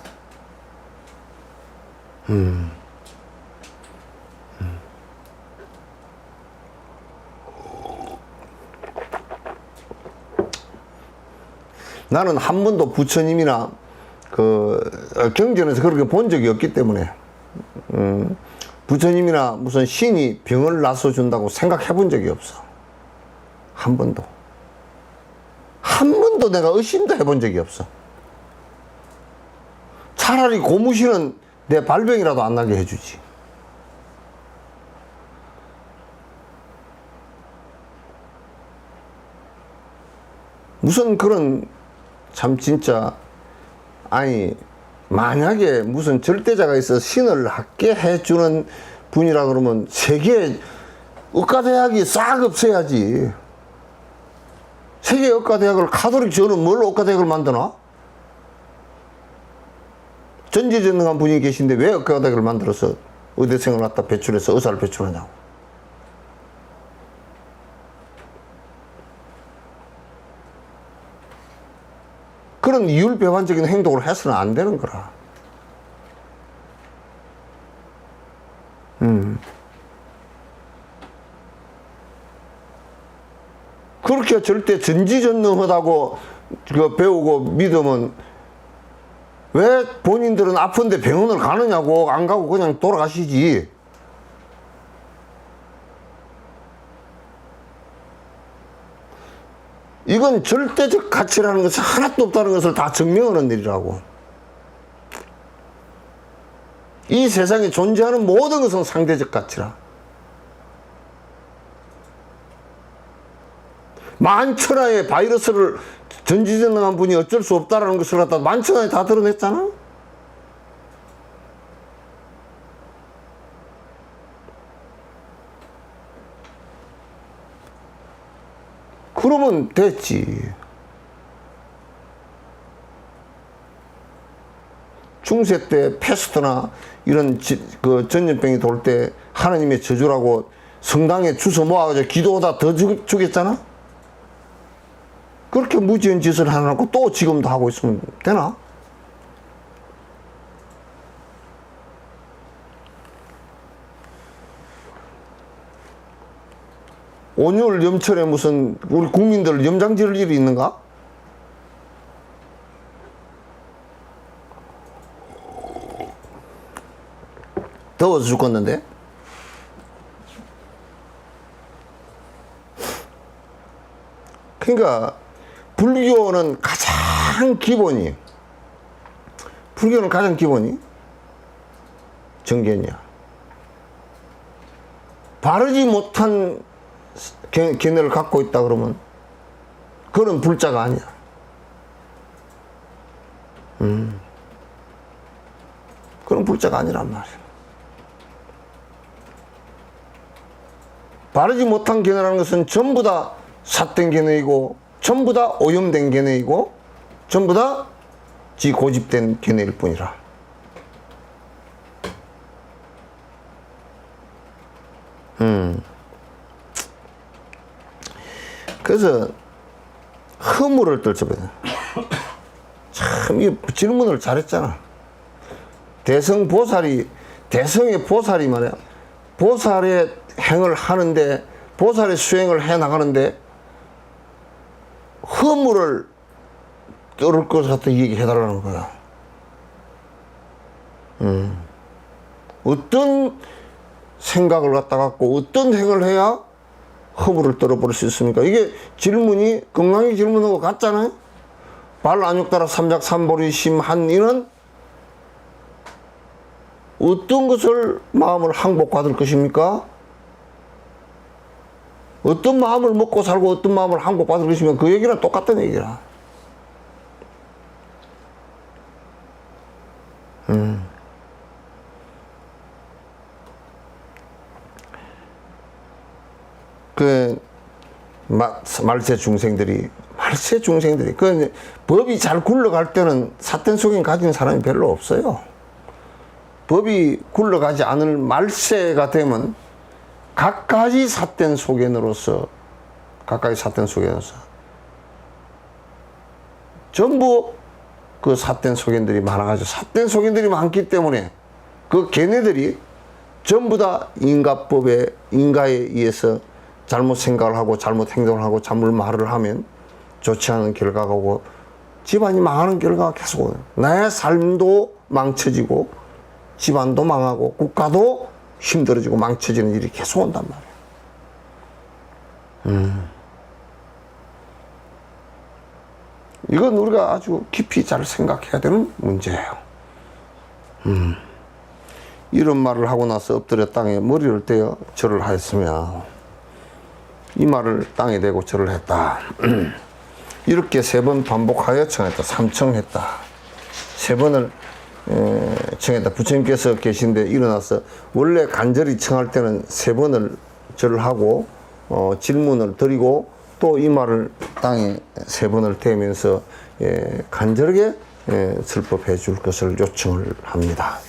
나는 한 번도 부처님이나 그 경전에서 그렇게 본 적이 없기 때문에 부처님이나 무슨 신이 병을 낫아준다고 생각해 본 적이 없어. 한 번도 내가 의심도 해본 적이 없어. 차라리 고무신은 내 발병이라도 안 나게 해주지. 무슨 그런 참 진짜 아니 만약에 무슨 절대자가 있어 신을 학게 해주는 분이라 그러면 세계 의과대학이 싹 없애야지. 세계 의과대학을 가톨릭 저는 뭘 의과대학을 만드나? 전지전능한 분이 계신데 왜 의과대학을 만들어서 의대생을 갖다 배출해서 의사를 배출하냐고. 그런 이율배반적인 행동을 해서는 안 되는 거라. 그렇게 절대 전지전능하다고 배우고 믿으면 왜 본인들은 아픈데 병원을 가느냐고. 안 가고 그냥 돌아가시지. 이건 절대적 가치라는 것은 하나도 없다는 것을 다 증명하는 일이라고. 이 세상에 존재하는 모든 것은 상대적 가치라. 만천하의 바이러스를 전지전능한 분이 어쩔 수 없다는 것을 갖다 만천하에 다 드러냈잖아. 그러면 됐지. 중세 때 패스트나 이런 그 전염병이 돌 때 하나님의 저주라고 성당에 주워 모아가지고 기도하다 더 죽였잖아. 그렇게 무지한 짓을 해놓고 또 지금도 하고 있으면 되나? 온율 염철에 무슨 우리 국민들 염장 지을 일이 있는가? 더워서 죽겠는데? 그러니까 불교는 가장 기본이 정견이야. 바르지 못한 견해를 갖고 있다 그러면 그건 불자가 아니야. 그건 불자가 아니란 말이야. 바르지 못한 견해라는 것은 전부 다 삿된 견해이고 전부 다 오염된 견해이고 전부 다 지 고집된 견해일 뿐이라. 그래서 허물을 떨쳐버려. 참 이 질문을 잘했잖아. 대성의 보살이 말이야. 보살의 행을 하는데 보살의 수행을 해 나가는데 허물을 떨을 것 같아 얘기해달라는 거야. 어떤 생각을 갖다 갖고 어떤 행을 해야 허물을 떨어버릴 수 있습니까? 이게 질문이 건강히 질문하고 같잖아요. 발 안욕따라 삼작 삼보리 심한 이는 어떤 것을 마음을 항복받을 것입니까? 어떤 마음을 먹고 살고 어떤 마음을 항복받을 것이면 그 얘기랑 똑같은 얘기라. 그 말세 중생들이 그 법이 잘 굴러갈 때는 삿된 속에 가진 사람이 별로 없어요. 법이 굴러가지 않을 말세가 되면 각가지 삿된 소견으로서 전부 그 삿된 소견들이 많아가지고 삿된 소견들이 많기 때문에 그 걔네들이 전부 다 인가에 의해서 잘못 생각을 하고 잘못 행동을 하고 잘못 말을 하면 좋지 않은 결과가 오고 집안이 망하는 결과가 계속 오요. 내 삶도 망쳐지고 집안도 망하고 국가도 힘들어지고 망쳐지는 일이 계속 온단 말이에요. 이건 우리가 아주 깊이 잘 생각해야 되는 문제예요. 이런 말을 하고 나서 엎드려 땅에 머리를 대어 절을 하였으며 이 말을 땅에 대고 절을 했다. 이렇게 3번 반복하여 청했다. 3청했다. 3번을 청했다. 부처님께서 계신데 일어나서 원래 간절히 청할 때는 3번을 절을 하고 질문을 드리고 또 이 말을 땅에 3번을 대면서 간절하게 설법해 줄 것을 요청을 합니다.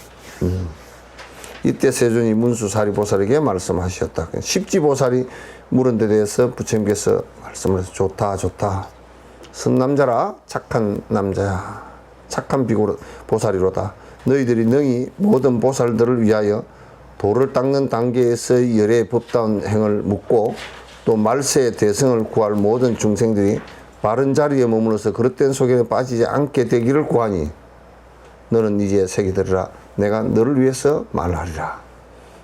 이때 세존이 문수사리 보살에게 말씀하셨다. 십지보살이 물은 데 대해서 부처님께서 말씀을 해서 좋다 좋다. 선남자라 착한 남자야. 착한 보살이로다. 너희들이 능히 모든 보살들을 위하여 도를 닦는 단계에서 열의 법다운 행을 묻고 또 말세의 대승을 구할 모든 중생들이 바른 자리에 머물러서 그릇된 속에 빠지지 않게 되기를 구하니 너는 이제 새기 들으라. 내가 너를 위해서 말하리라.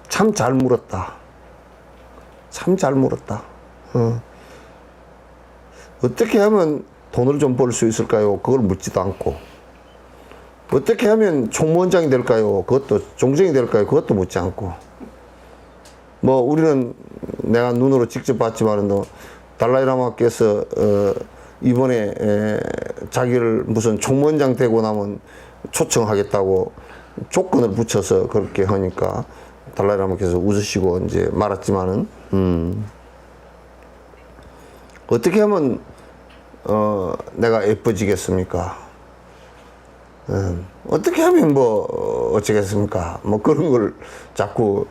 참 잘 물었다. 참 잘 물었다. 어떻게 하면 돈을 좀 벌 수 있을까요? 그걸 묻지도 않고. 어떻게 하면 총무원장이 될까요? 그것도 종정이 될까요? 그것도 묻지 않고. 뭐 우리는 내가 눈으로 직접 봤지만은 달라이라마께서 이번에 자기를 무슨 총무원장 되고 나면 초청하겠다고 조건을 붙여서 그렇게 하니까 달라이라마께서 웃으시고 이제 말았지만은 어떻게 하면 내가 예뻐지겠습니까? 어떻게 하면 뭐 어쩌겠습니까? 뭐 그런 걸 자꾸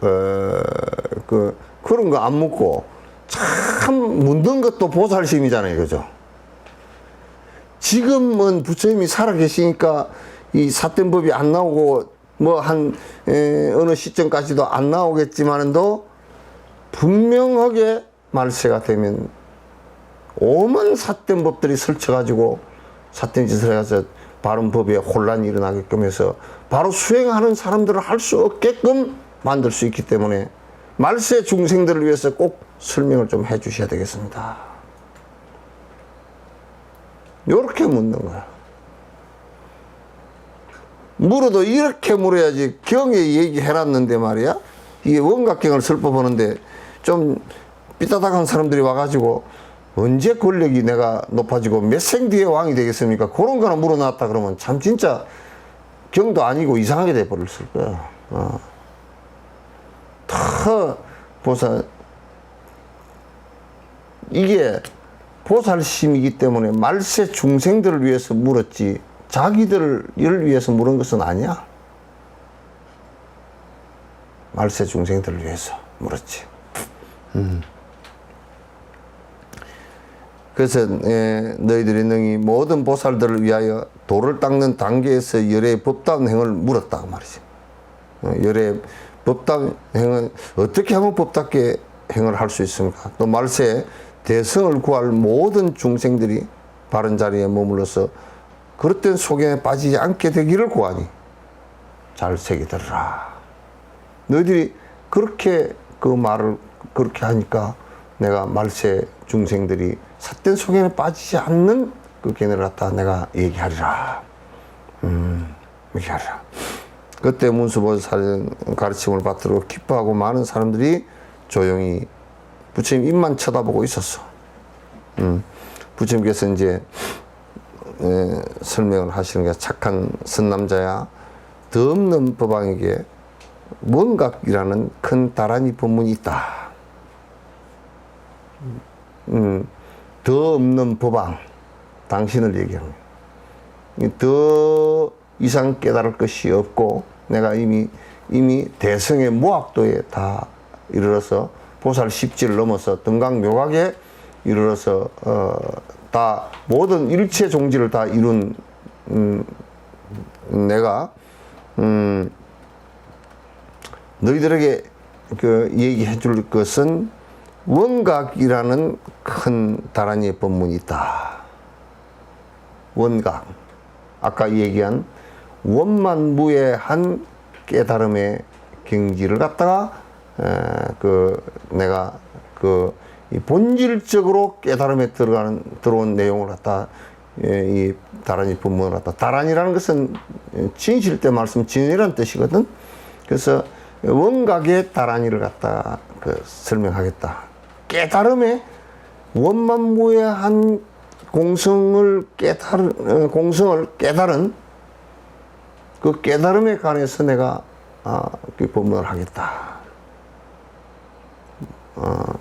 그런 거 안 묻고 참 묻는 것도 보살심이잖아요, 그죠? 지금은 부처님이 살아계시니까 이 삿된 법이 안 나오고 뭐 한 어느 시점까지도 안 나오겠지만도 분명하게 말세가 되면 오만 삿된 법들이 설쳐가지고 삿된 짓을 해서 바른 법에 혼란이 일어나게끔 해서 바로 수행하는 사람들을 할 수 없게끔 만들 수 있기 때문에 말세 중생들을 위해서 꼭 설명을 좀 해 주셔야 되겠습니다. 요렇게 묻는 거야. 물어도 이렇게 물어야지. 경에 얘기해놨는데 말이야. 이게 원각경을 설법하는데 좀 삐딱한 사람들이 와가지고 언제 권력이 내가 높아지고 몇 생 뒤에 왕이 되겠습니까? 그런 거나 물어놨다 그러면 참 진짜 경도 아니고 이상하게 돼버렸을 거야. 다 보살, 이게 보살심이기 때문에 말세 중생들을 위해서 물었지 자기들을 위해서 물은 것은 아니야. 말세 중생들을 위해서 물었지. 그래서 너희들이 능히 모든 보살들을 위하여 도를 닦는 단계에서 열의 법다운 행을 물었다 그 말이지. 열의 법다운 행은 어떻게 하면 법답게 행을 할 수 있습니까? 또 말세에 대성을 구할 모든 중생들이 바른 자리에 머물러서 그릇된 소견에 빠지지 않게 되기를 구하니 잘 새기 들으라. 너희들이 그렇게 그 말을 그렇게 하니까 내가 말세 중생들이 삿된 소견에 빠지지 않는 그 견해를 갖다 내가 얘기하리라. 얘기하리라. 그때 문수보살은 가르침을 받들어 기뻐하고 많은 사람들이 조용히 부처님 입만 쳐다보고 있었어. 부처님께서 이제 설명을 하시는 게 착한 선남자야. 더 없는 법왕에게 원각이라는 큰 다란이 법문이 있다. 더 없는 법왕, 당신을 얘기하는 거예요. 더 이상 깨달을 것이 없고 내가 이미 대성의 모학도에 다 이르러서 보살 십지를 넘어서 등강묘각에 이르러서 다 모든 일체 종지를 다 이룬 내가 너희들에게 그 얘기해 줄 것은 원각이라는 큰 다란이의 법문이 있다. 원각. 아까 얘기한 원만무예한 깨달음의 경지를 갖다가 내가 이 본질적으로 깨달음에 들어온 내용을 갖다 이 다란이 법문을 갖다 다란이라는 것은 진실 때 말씀 진이라는 뜻이거든. 그래서 원각의 다란이를 갖다 설명하겠다. 깨달음의 원만무해한 공성을 깨달은 그 깨달음에 관해서 내가 그 법문을 하겠다.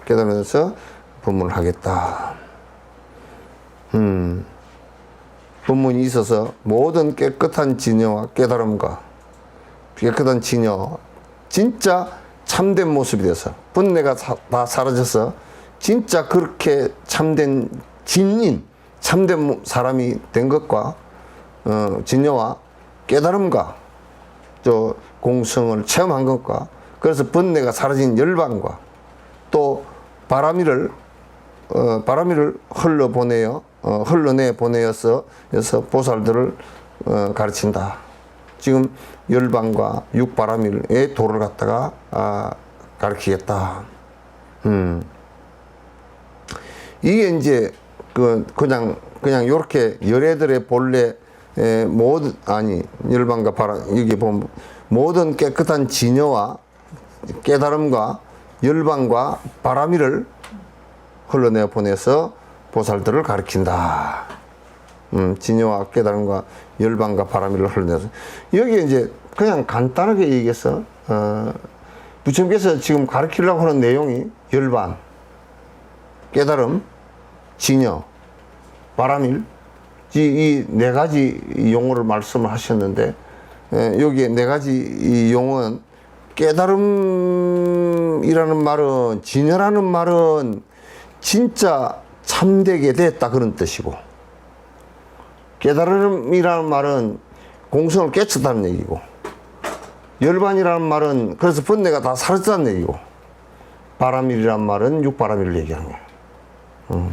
깨달으면서 법문을 하겠다. 법문이 있어서 모든 깨끗한 진여와 깨달음과 깨끗한 진여, 진짜 참된 모습이 돼서 번뇌가 다 사라져서 진짜 그렇게 참된 진인, 참된 사람이 된 것과 진여와 깨달음과 저 공성을 체험한 것과 그래서 번뇌가 사라진 열반과 또 바람이를 흘러내 보내어서 보살들을 가르친다. 지금 열반과 육바람일의 도를 갖다가 가르치겠다. 이게 이제 그냥 요렇게 열애들의 본래 열반과 바람 여기 보면 모든 깨끗한 진여와 깨달음과 열반과 바람이를 흘러내 보내서 보살들을 가르친다. 진여와 깨달음과 열반과 바람이를 흘러내서 여기에 이제 그냥 간단하게 얘기해서 부처님께서 지금 가르치려고 하는 내용이 열반, 깨달음, 진여, 바람일 이 네 가지 용어를 말씀을 하셨는데 여기에 네 가지 이 용어는 깨달음이라는 말은 진여라는 말은 진짜 참되게 됐다 그런 뜻이고 깨달음이라는 말은 공성을 깨쳤다는 얘기고 열반이라는 말은 그래서 번뇌가 다 사라졌다는 얘기고 바람일이라는 말은 육바람일을 얘기하는 거예요.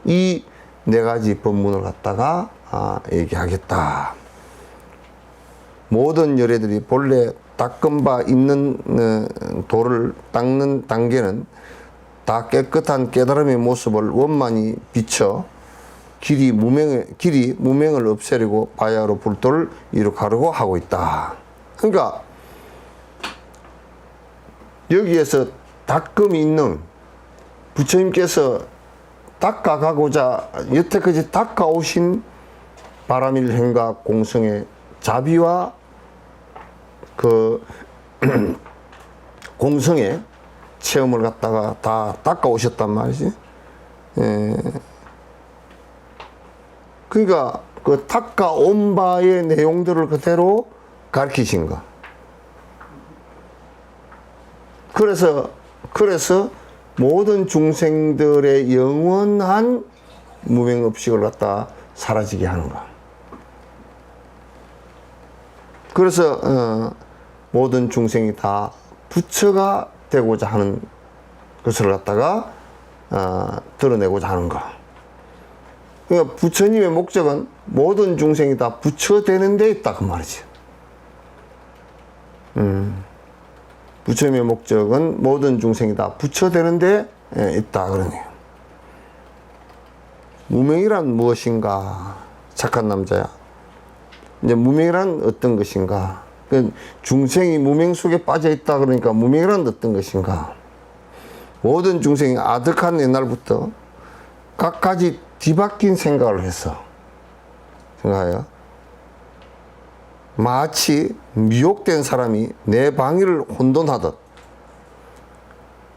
이 네 가지 법문을 갖다가 얘기하겠다. 모든 열애들이 본래 닦은 바 있는 도를 닦는 단계는 다 깨끗한 깨달음의 모습을 원만히 비춰 길이 무명을 없애려고 바야흐로 불도를 이룩하려고 하고 있다. 그러니까 여기에서 닦음이 있는 부처님께서 닦아가고자 여태까지 닦아오신 바람일 행과 공성의 자비와 그 공성의 체험을 갖다가 다 닦아오셨단 말이지. 그러니까 그 닦아온 바의 내용들을 그대로 가르치신 거. 그래서 모든 중생들의 영원한 무명업식을 갖다 사라지게 하는 거. 그래서 모든 중생이 다 부처가 되고자 하는 것을 갖다가 드러내고자 하는 거. 그러니까 부처님의 목적은 모든 중생이 다 부처 되는 데 있다 그 말이지. 부처님의 목적은 모든 중생이 다 부처 되는 데 있다 그러네요. 무명이란 무엇인가? 착한 남자야. 이제 무명이란 어떤 것인가? 중생이 무명 속에 빠져 있다 그러니까 무명이란 어떤 것인가? 모든 중생이 아득한 옛날부터 갖가지 뒤바뀐 생각을 했어. 생각해요. 마치 미혹된 사람이 내 방위를 혼돈하듯.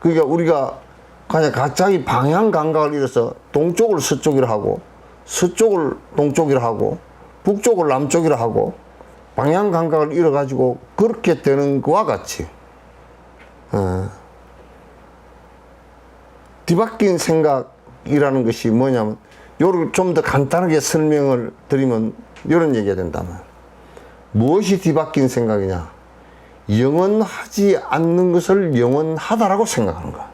그러니까 우리가 그냥 갑자기 방향 감각을 잃어서 동쪽을 서쪽이라 하고 서쪽을 동쪽이라 하고 북쪽을 남쪽이라 하고 방향 감각을 잃어가지고 그렇게 되는 것과 같이 뒤바뀐 생각이라는 것이 뭐냐면 요를 좀 더 간단하게 설명을 드리면 이런 얘기가 된다면 무엇이 뒤바뀐 생각이냐? 영원하지 않는 것을 영원하다라고 생각하는 거야.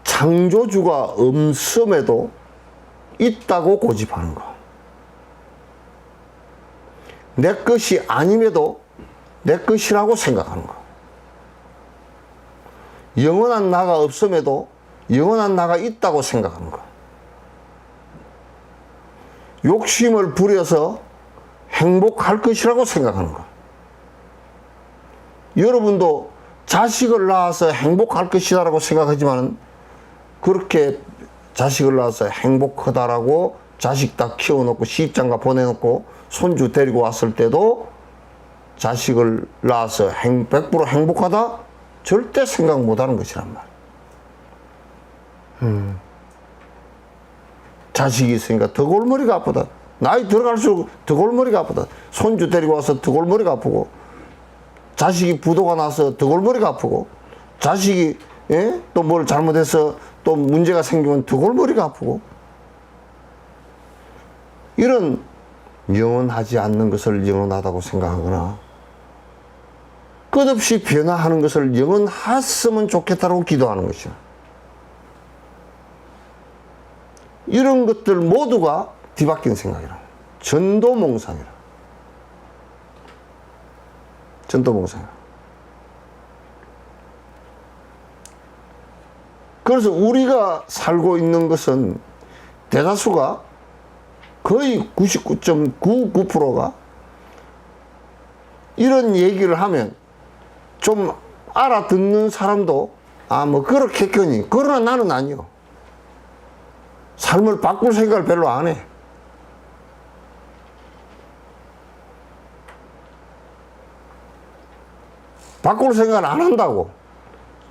창조주가 없음에도 있다고 고집하는 거야. 내 것이 아님에도 내 것이라고 생각하는 거야. 영원한 나가 없음에도 영원한 나가 있다고 생각하는 거야. 욕심을 부려서 행복할 것이라고 생각하는 거야. 여러분도 자식을 낳아서 행복할 것이다라고 생각하지만 그렇게 자식을 낳아서 행복하다라고 자식 다 키워놓고 시집장가 보내놓고 손주 데리고 왔을 때도 자식을 낳아서 100% 행복하다? 절대 생각 못하는 것이란 말이야. 자식이 있으니까 더 골머리가 아프다. 나이 들어갈수록 더 골머리가 아프다. 손주 데리고 와서 더 골머리가 아프고, 자식이 부도가 나서 더 골머리가 아프고, 자식이 또 뭘 잘못해서 또 문제가 생기면 더 골머리가 아프고, 이런 영원하지 않는 것을 영원하다고 생각하거나 끝없이 변화하는 것을 영원했으면 좋겠다고 기도하는 것이야. 이런 것들 모두가 뒤바뀐 생각이라. 전도몽상이라. 전도몽상이라. 그래서 우리가 살고 있는 것은 대다수가 거의 99.99%가 이런 얘기를 하면 좀 알아듣는 사람도 뭐 그렇겠거니. 그러나 나는 아니요. 삶을 바꿀 생각을 별로 안 해. 바꿀 생각을 안 한다고.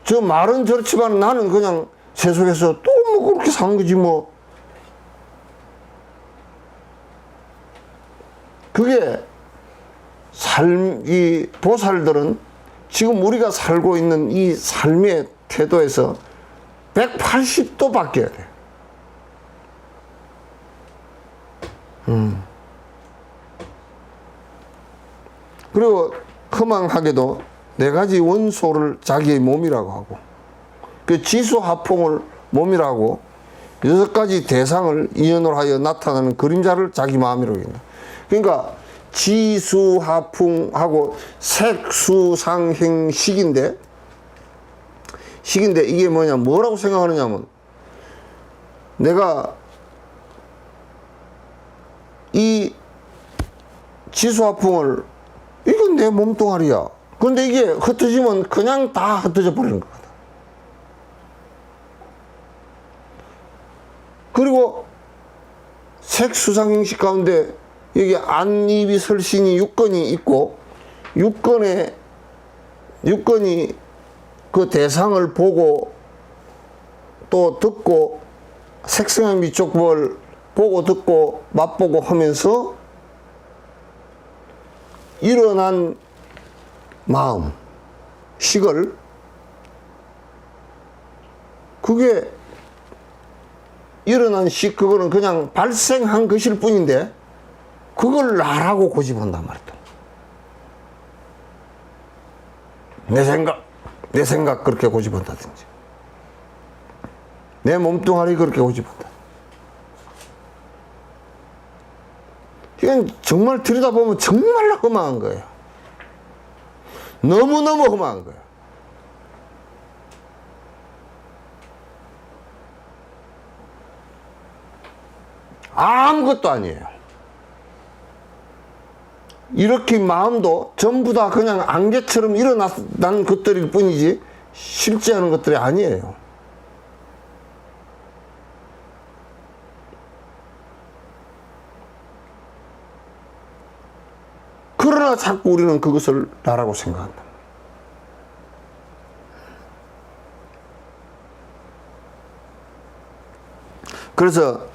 저 말은 저렇지만 나는 그냥 세속에서 또 뭐 그렇게 사는 거지 뭐. 그게 이 보살들은 지금 우리가 살고 있는 이 삶의 태도에서 180도 바뀌어야 돼. 그리고 허망하게도 4가지 원소를 자기의 몸이라고 하고, 그 지수화풍을 몸이라고 6가지 대상을 이연으로 하여 나타나는 그림자를 자기 마음이라고 한다. 그러니까 지수화풍하고 색수상행식인데, 이게 뭐냐, 뭐라고 생각하느냐면, 내가 이 지수화풍을, 이건 내 몸뚱아리야. 그런데 이게 흩어지면 그냥 다 흩어져 버리는 거거든. 그리고 색수상행식 가운데 여기 안입이 설신이 6건이 있고, 6건이 그 대상을 보고 또 듣고 색성의 미촉법을 보고 듣고 맛보고 하면서 일어난 마음, 식을, 그게 일어난 식, 그거는 그냥 발생한 것일 뿐인데 그걸 나라고 고집한단 말이다. 내 생각 그렇게 고집한다든지, 내 몸뚱아리 그렇게 고집한다. 이건 정말 들여다보면 정말로 험한 거예요. 너무너무 험한 거예요. 아무것도 아니에요. 이렇게 마음도 전부 다 그냥 안개처럼 일어난 것들일 뿐이지 실제하는 것들이 아니에요. 그러나 자꾸 우리는 그것을 나라고 생각한다. 그래서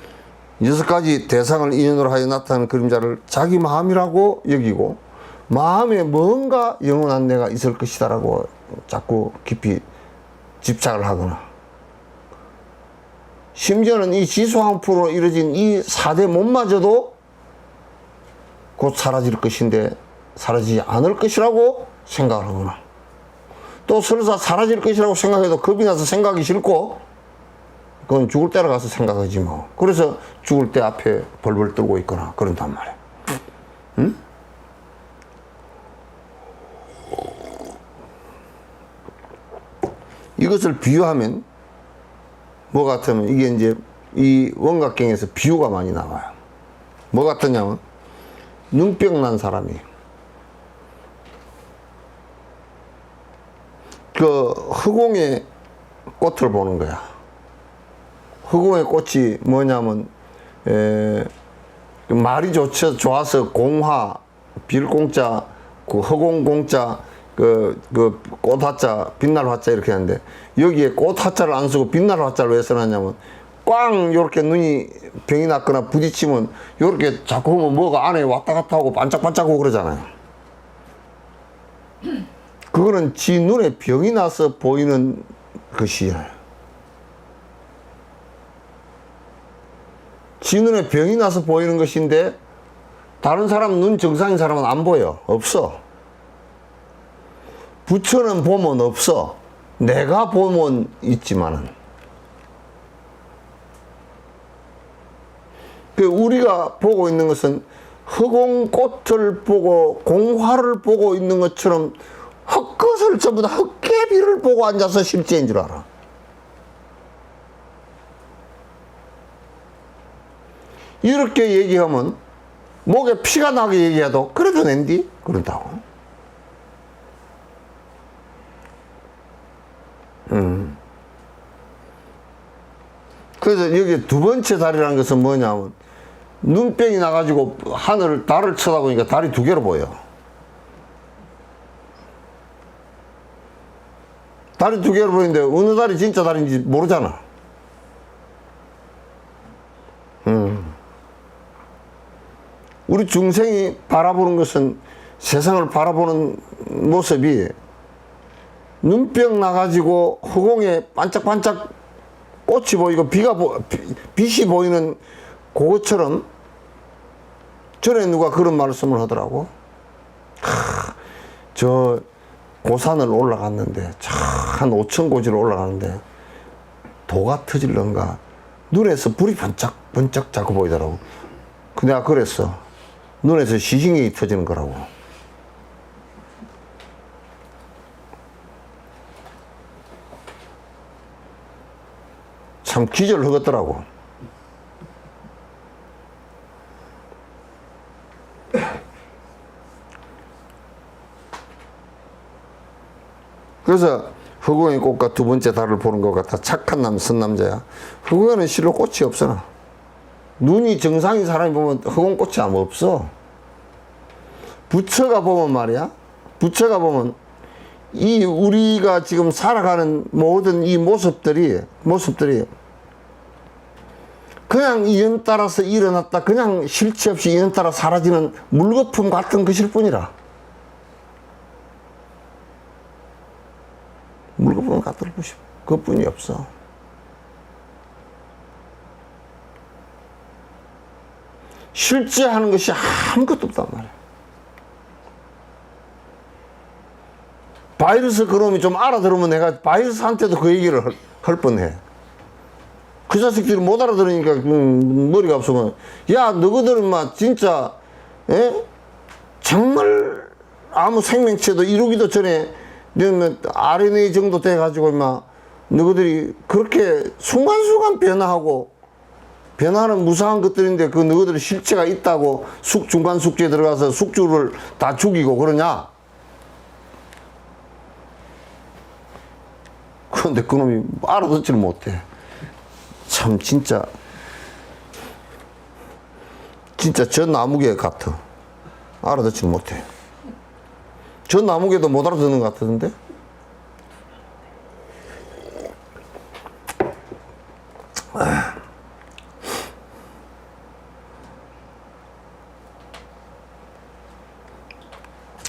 6가지 대상을 인연으로 하여 나타나는 그림자를 자기 마음이라고 여기고, 마음에 뭔가 영원한 내가 있을 것이다라고 자꾸 깊이 집착을 하거나, 심지어는 이 지수항풍으로 이루어진 이 4대 몸마저도 곧 사라질 것인데 사라지지 않을 것이라고 생각을 하거나, 또 설사 사라질 것이라고 생각해도 겁이 나서 생각이 싫고, 그건 죽을 때로 가서 생각하지 뭐. 그래서 죽을 때 앞에 벌벌 떨고 있거나 그런단 말이야. 응? 이것을 비유하면 뭐 같으면, 이게 이제 이 원각경에서 비유가 많이 나와요. 뭐 같으냐면, 눈병 난 사람이 그 허공의 꽃을 보는 거야. 허공의 꽃이 뭐냐면 말이 좋아서 공화, 빌공자, 그 허공공자, 그 꽃화자, 빛날 화자 이렇게 하는데 여기에 꽃화자를 안 쓰고 빛날 화자를 왜 써놨냐면 꽝 요렇게 눈이 병이 났거나 부딪히면 요렇게 자꾸 보면 뭐가 안에 왔다 갔다 하고 반짝반짝하고 그러잖아요. 그거는 지 눈에 병이 나서 보이는 것이에요. 지 눈에 병이 나서 보이는 것인데 다른 사람 눈 정상인 사람은 안 보여. 없어. 부처는 보면 없어. 내가 보면 있지만은. 우리가 보고 있는 것은 허공꽃을 보고 공화를 보고 있는 것처럼 헛것을 전부 다 헛개비를 보고 앉아서 실제인 줄 알아. 이렇게 얘기하면 목에 피가 나게 얘기해도 그래도 낸디? 그런다고. 그래서 여기 두 번째 다리라는 것은 뭐냐면 눈병이 나가지고 하늘을 달을 쳐다보니까 달이 두 개로 보여. 달이 두 개로 보이는데 어느 달이 진짜 달인지 모르잖아. 우리 중생이 바라보는 것은 세상을 바라보는 모습이 눈병 나가지고 허공에 반짝반짝 꽃이 보이고 빛이 보이는 그것처럼 전에 누가 그런 말씀을 하더라고. 저 고산을 올라갔는데 한 5,000고지를 올라가는데 도가 터질런가 눈에서 불이 번쩍 자꾸 보이더라고. 내가 그랬어. 눈에서 시신이 터지는 거라고. 참 기절하겠더라고. 그래서 허공의 꽃과 두 번째 달을 보는 것 같아. 착한 선남자야. 허공에는 실로 꽃이 없어. 눈이 정상인 사람이 보면 허공꽃이 아무 없어. 부처가 보면 말이야. 부처가 보면 이 우리가 지금 살아가는 모든 이 모습들이 그냥 인연 따라서 일어났다 그냥 실체 없이 인연 따라 사라지는 물거품 같은 것일 뿐이라. 물거품 같은 것이 그뿐이 없어. 실제 하는 것이 아무것도 없단 말이야. 바이러스 그놈이 좀 알아들으면 내가 바이러스한테도 그 얘기를 할 뻔해. 그 자식들이 못 알아들으니까 머리가 없으면 야 너희들은 막 진짜 정말 아무 생명체도 이루기도 전에 RNA 정도 돼가지고 막 너희들이 그렇게 순간순간 변화하는 무상한 것들인데 그 너희들이 실체가 있다고 중간 숙주에 들어가서 숙주를 다 죽이고 그러냐? 그런데 그놈이 알아듣지를 못해. 참 진짜 저 나무개 같아. 알아듣지를 못해. 저 나무개도 못 알아듣는 것 같은데?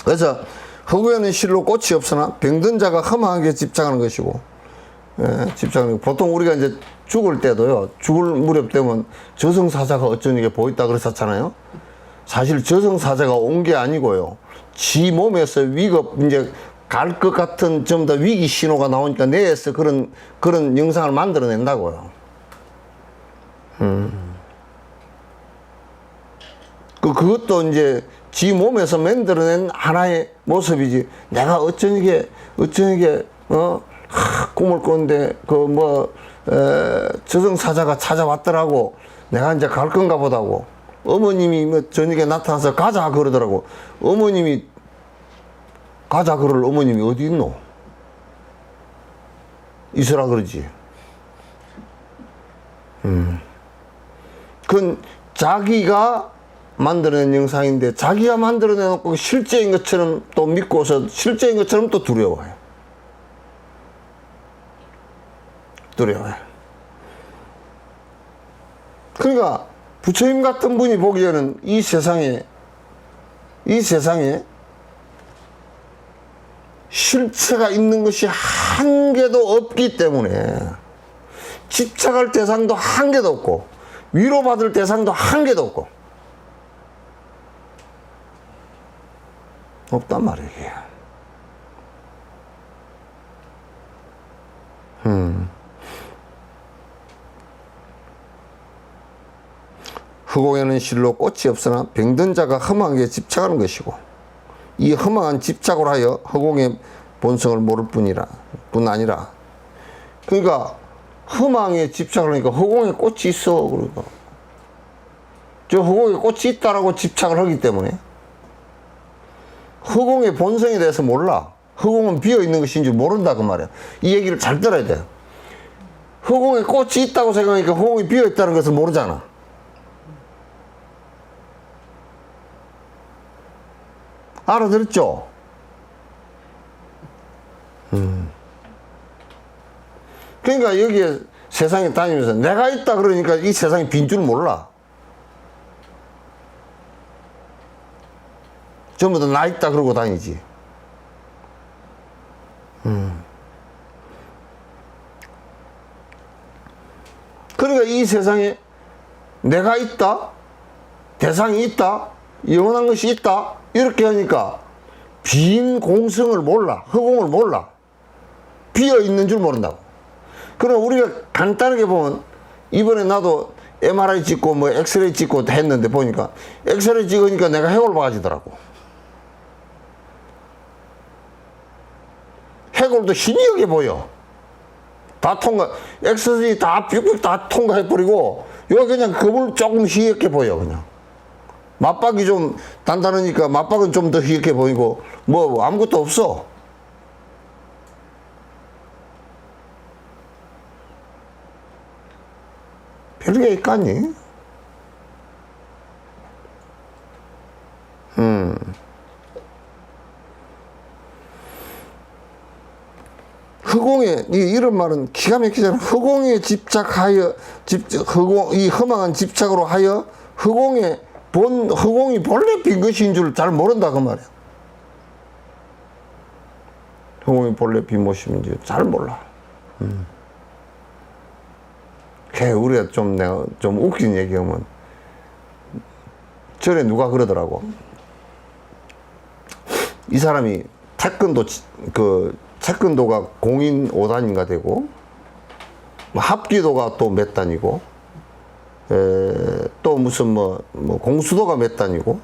그래서 허구에는 실로 꽃이 없으나 병든 자가 험하게 집착하는 것이고, 집착하는 거. 보통 우리가 이제 죽을 때도요, 죽을 무렵 되면 저승사자가 어쩌니 게 보였다 그랬었잖아요. 사실 저승사자가 온 게 아니고요, 지 몸에서 위급, 이제 갈 것 같은 좀 더 위기 신호가 나오니까 뇌에서 그런 영상을 만들어낸다고요. 그것도 이제 지 몸에서 만들어낸 하나의 모습이지. 내가 어쩌니게 꿈을 꿨는데 저승사자가 찾아왔더라고. 내가 이제 갈 건가 보다고. 어머님이 뭐 저녁에 나타나서 가자 그러더라고. 어머님이 가자 그럴 어머님이 어디 있노? 있으라 그러지. 그건 자기가 만들어낸 영상인데 자기가 만들어내놓고 실제인 것처럼 또 믿고서 실제인 것처럼 또 두려워요. 두려워요. 그러니까 부처님 같은 분이 보기에는 이 세상에 실체가 있는 것이 한 개도 없기 때문에 집착할 대상도 한 개도 없고 위로받을 대상도 한 개도 없고 없단 말이에요. 이게. 흑공에는 실로 꽃이 없으나 병든 자가 험하게 집착하는 것이고 이 험한 집착으로 하여 흑공의 본성을 모를 뿐 아니라 그러니까 험하게 집착을 하니까 흑공에 꽃이 있어. 그러니까 저 흑공에 꽃이 있다라고 집착을 하기 때문에 흑공의 본성에 대해서 몰라. 흑공은 비어있는 것인 줄 모른다 그 말이야. 이 얘기를 잘 들어야 돼. 흑공에 꽃이 있다고 생각하니까 흑공이 비어있다는 것을 모르잖아. 알아들었죠? 그러니까 여기에 세상에 다니면서 내가 있다 그러니까 이 세상이 빈 줄 몰라. 전부 다 나 있다 그러고 다니지. 그러니까 이 세상에 내가 있다, 대상이 있다, 영원한 것이 있다 이렇게 하니까 빈 공성을 몰라. 허공을 몰라. 비어있는 줄 모른다고. 그럼 우리가 간단하게 보면 이번에 나도 MRI 찍고 뭐 엑스레이 찍고 했는데 보니까 엑스레이 찍으니까 내가 해골바가지더라고. 해골도 희미하게 보여. 다 엑스레이 다 뿅뿅 다 통과해버리고 여기 그냥 그물 조금 희옇게 보여 그냥. 맞박이 좀 단단하니까 맞박은 좀 더 희옇게 보이고 뭐 아무것도 없어. 별게 있겠니? 허공에 이런 말은 기가 막히잖아. 허공에 집착하여 이 허망한 집착으로 하여 허공이 본래 빈 것인 줄 잘 모른다 그 말이야. 허공이 본래 빈 것인지 잘 몰라. 우리가 내가 좀 웃긴 얘기하면 전에 누가 그러더라고. 이 사람이 태권도가 공인 5단인가 되고 합기도가 또 몇 단이고 또 무슨 뭐 공수도가 몇 단이고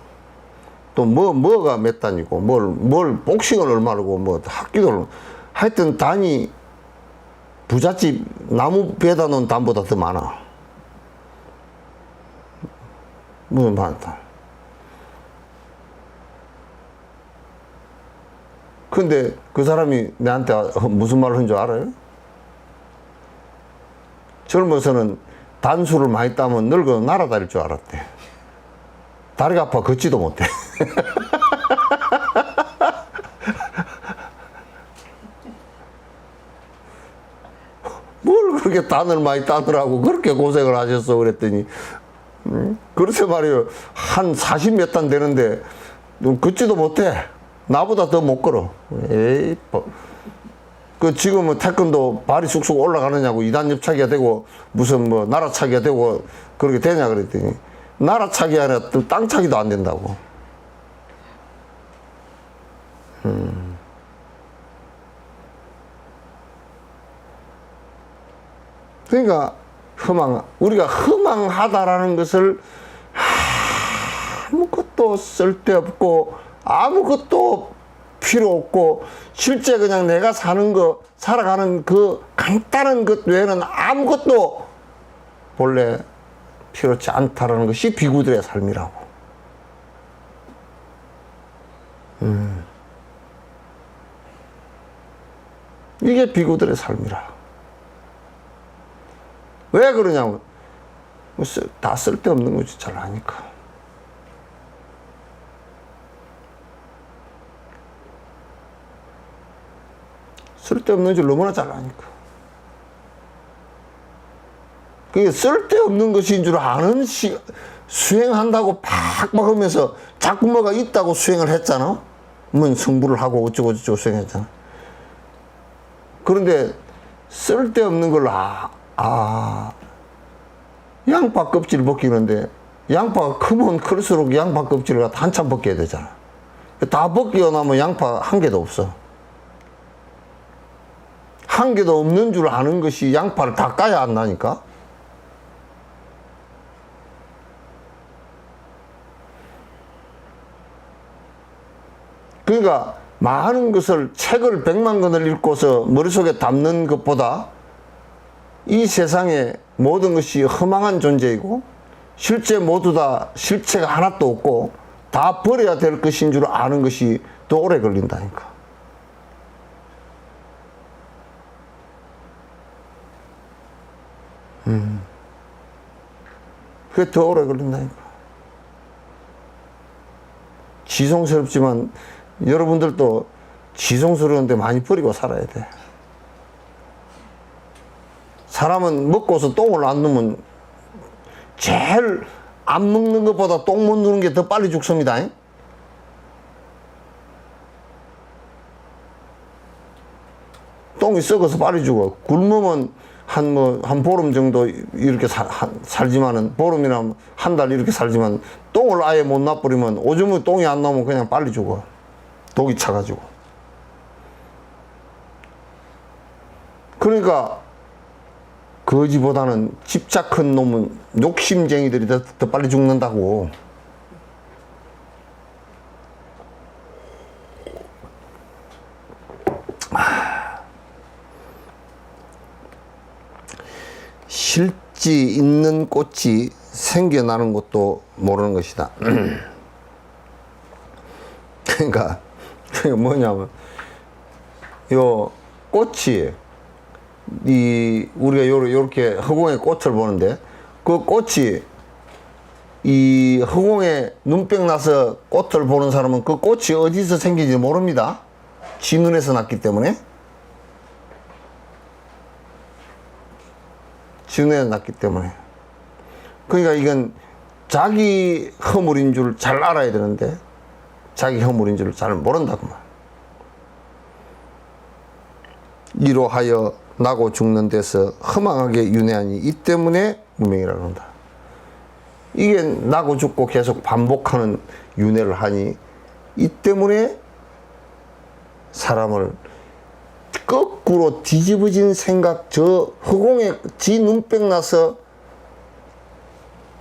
또 뭐가 몇 단이고 뭘 복싱을 얼마고 뭐 합기도를 하여튼 단이 부잣집 나무 베다 놓은 단보다 더 많아. 무슨 많다. 근데 그 사람이 내한테 무슨 말을 한 줄 알아요? 젊어서는 단수를 많이 따면 늙어 날아다닐 줄 알았대. 다리가 아파 걷지도 못해. 뭘 그렇게 단을 많이 따느라고 그렇게 고생을 하셨어 그랬더니 그렇게 말이에요. 한 40몇 단 되는데 걷지도 못해. 나보다 더 못 걸어. 에이, 지금은 태권도 발이 쑥쑥 올라가느냐고 2단 옆차기가 되고 무슨 뭐 나라차기가 되고 그렇게 되냐 그랬더니 나라차기 아니라 또 땅차기도 안 된다고. 그러니까 우리가 허망하다라는 것을 아무것도 쓸데없고 아무것도 필요 없고 실제 그냥 내가 살아가는 그 간단한 것 외에는 아무것도 본래 필요치 않다라는 것이 비구들의 삶이라고. 이게 비구들의 삶이라. 왜 그러냐면 다 쓸데없는 거지 잘 아니까. 쓸데없는 줄 너무나 잘 아니까. 그게 쓸데없는 것인 줄 아는 수행한다고 팍 하면서 자꾸 뭐가 있다고 수행을 했잖아. 뭐 성불을 하고 어쩌고 수행했잖아. 그런데 쓸데없는 걸 양파 껍질 벗기는데 양파가 크면 클수록 양파 껍질을 갖다 한참 벗겨야 되잖아. 다 벗기고 나면 양파 한 개도 없어. 한 개도 없는 줄 아는 것이 양파를 다 까야 한다니까. 그러니까 많은 것을 책을 100만 권을 읽고서 머릿속에 담는 것보다 이 세상에 모든 것이 허망한 존재이고 실제 모두 다 실체가 하나도 없고 다 버려야 될 것인 줄 아는 것이 더 오래 걸린다니까. 그게 더 오래 걸린다니까. 지성스럽지만 여러분들도 지성스러운데 많이 버리고 살아야 돼. 사람은 먹고서 똥을 안 누면 제일 안 먹는 것보다 똥 못 누는 게 더 빨리 죽습니다. 똥이 썩어서 빨리 죽어. 굶으면 한 보름 정도 이렇게 살지만은, 보름이나 한 달 이렇게 살지만, 똥을 아예 못 놔버리면, 오줌에 똥이 안 나오면 그냥 빨리 죽어. 독이 차가지고. 그러니까, 거지보다는 집착한 놈은 욕심쟁이들이 더 빨리 죽는다고. 실지 있는 꽃이 생겨나는 것도 모르는 것이다. 그러니까 뭐냐면 요 꽃이 우리가 요렇게 허공에 꽃을 보는데 그 꽃이 이 허공에 눈병 나서 꽃을 보는 사람은 그 꽃이 어디서 생긴지 모릅니다. 지 눈에서 났기 때문에. 지 눈에서 났기 때문에. 그러니까 이건 자기 허물인 줄 잘 알아야 되는데 자기 허물인 줄 잘 모른다고 말. 이로하여 나고 죽는 데서 허망하게 윤회하니 이 때문에 무명이라고 한다. 이게 나고 죽고 계속 반복하는 윤회를 하니 이 때문에 사람을 거꾸로 뒤집어진 생각, 저 허공에 지 눈병 나서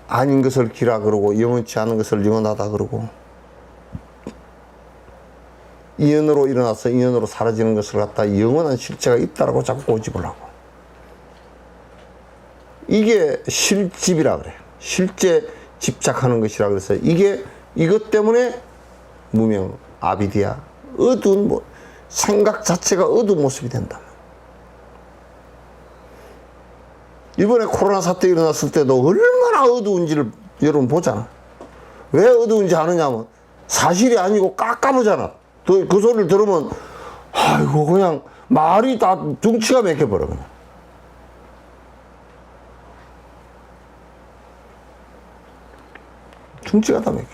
아닌 것을 기라 그러고 영원치 않은 것을 영원하다 그러고 인연으로 일어나서 인연으로 사라지는 것을 갖다 영원한 실체가 있다라고 자꾸 꼬집을 하고. 이게 실집이라 그래요. 실제 집착하는 것이라 그래서 이것 때문에 무명, 아비디아, 어두운 생각 자체가 어두운 모습이 된다. 이번에 코로나 사태 일어났을 때도 얼마나 어두운지를 여러분 보잖아. 왜 어두운지 아느냐면 사실이 아니고 깎아보잖아. 그 소리를 들으면 아이고 그냥 말이 다 둥치가 맥혀버려 그냥. 둥치가 다 맥혀.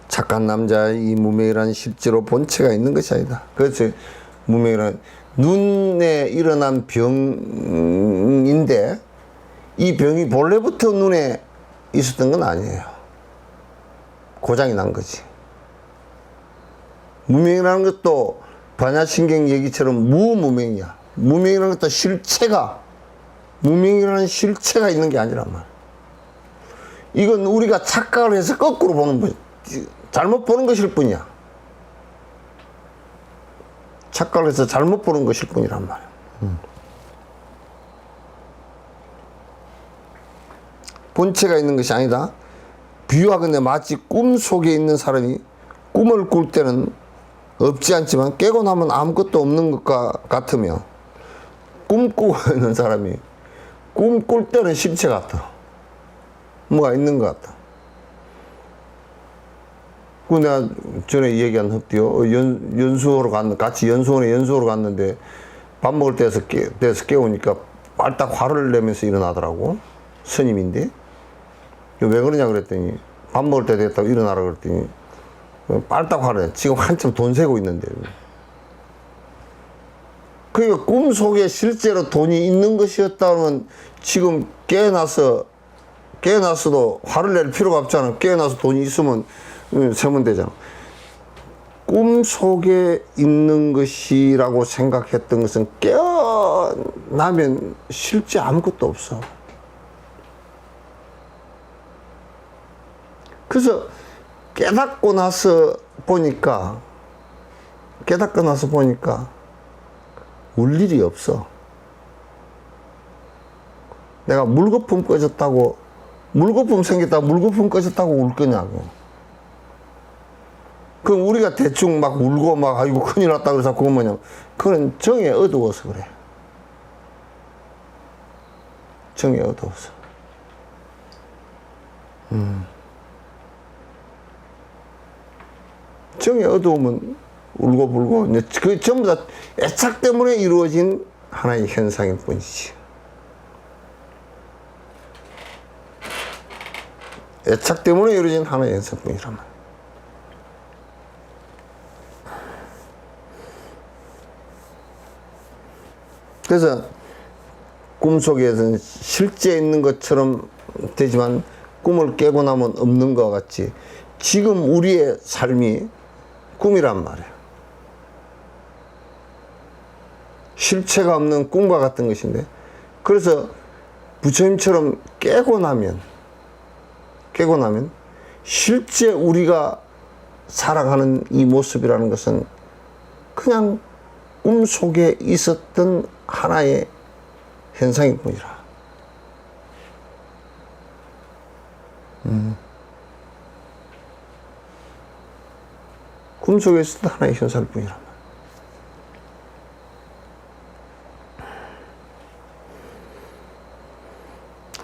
착한 남자의 이 무명이라는 실제로 본체가 있는 것이 아니다. 그렇지. 무명이란 눈에 일어난 병인데 이 병이 본래부터 눈에 있었던 건 아니에요. 고장이 난 거지. 무명이라는 것도 반야신경 얘기처럼 무무명이야. 무명이라는 것도 실체가 무명이라는 실체가 있는 게 아니란 말이야. 이건 우리가 착각을 해서 거꾸로 보는 거, 잘못 보는 것일 뿐이야. 착각을 해서 잘못 보는 것일 뿐이란 말이야. 본체가 있는 것이 아니다. 비유하건대 마치 꿈 속에 있는 사람이 꿈을 꿀 때는 없지 않지만 깨고 나면 아무것도 없는 것과 같으며, 꿈꾸고 있는 사람이 꿈 꿀 때는 실체 같아. 뭐가 있는 것 같다. 그 내가 전에 얘기한 흡디요. 연수하러 같이 연수원에 연수하러 갔는데 밥 먹을 때에서 깨우니까 빨딱 화를 내면서 일어나더라고. 스님인데. 왜 그러냐 그랬더니 밥 먹을 때 됐다고 일어나라 그랬더니 빨딱 화를 내. 지금 한참 돈 세고 있는데. 그러니까 꿈속에 실제로 돈이 있는 것이었다면 지금 깨어나서도 화를 낼 필요가 없잖아. 깨어나서 돈이 있으면 세면 되잖아. 꿈속에 있는 것이라고 생각했던 것은 깨어나면 실제 아무것도 없어. 그래서 깨닫고 나서 보니까 울 일이 없어. 내가 물거품 꺼졌다고, 물거품 생겼다고 물거품 꺼졌다고 울 거냐고. 그럼 우리가 대충 막 울고 막 아이고 큰일 났다 그래서 그건 뭐냐면 그건 정에 어두워서 그래. 정에 어두워서. 정에 어두우면 울고 불고, 그 전부 다 애착 때문에 이루어진 하나의 현상일 뿐이지. 애착 때문에 이루어진 하나의 현상뿐이란 말이야. 그래서 꿈속에서는 실제 있는 것처럼 되지만 꿈을 깨고 나면 없는 것 같이 지금 우리의 삶이 꿈이란 말이에요. 실체가 없는 꿈과 같은 것인데, 그래서 부처님처럼 깨고 나면 실제 우리가 살아가는 이 모습이라는 것은 그냥 꿈 속에 있었던 하나의 현상일 뿐이라. 꿈 속에 있었던 하나의 현상일 뿐이라.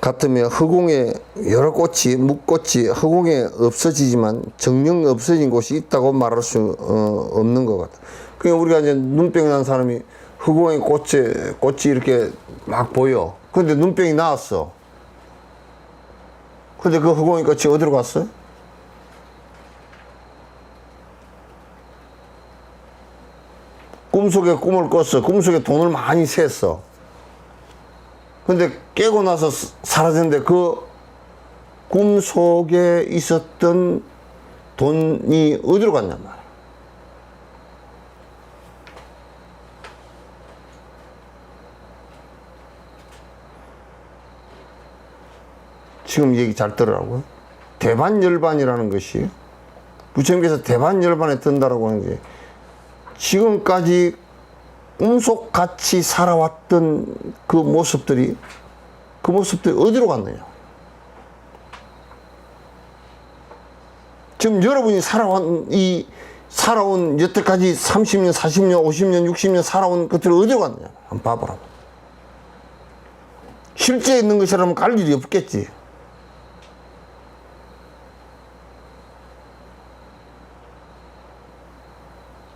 같으며 허공에 여러 꽃이 묵꽃이 허공에 없어지지만 정령 없어진 곳이 있다고 말할 수 없는 것 같아. 그러니까 우리가 이제 눈병 난 사람이 허공에 꽃이 이렇게 막 보여. 근데 눈병이 나았어. 근데 그 허공의 꽃이 어디로 갔어? 꿈속에 꿈을 꿨어. 꿈속에 돈을 많이 셌어. 근데 깨고 나서 사라졌는데 그 꿈속에 있었던 돈이 어디로 갔냔 말이야. 지금 얘기 잘 들으라고요. 대반열반이라는 것이, 부처님께서 대반열반에 든다라고 하는 게 지금까지 꿈속같이 살아왔던 그 모습들이 어디로 갔느냐. 지금 여러분이 살아온 여태까지 30년, 40년, 50년, 60년 살아온 것들이 어디로 갔느냐. 한번 봐보라고. 실제 있는 것이라면 갈 일이 없겠지.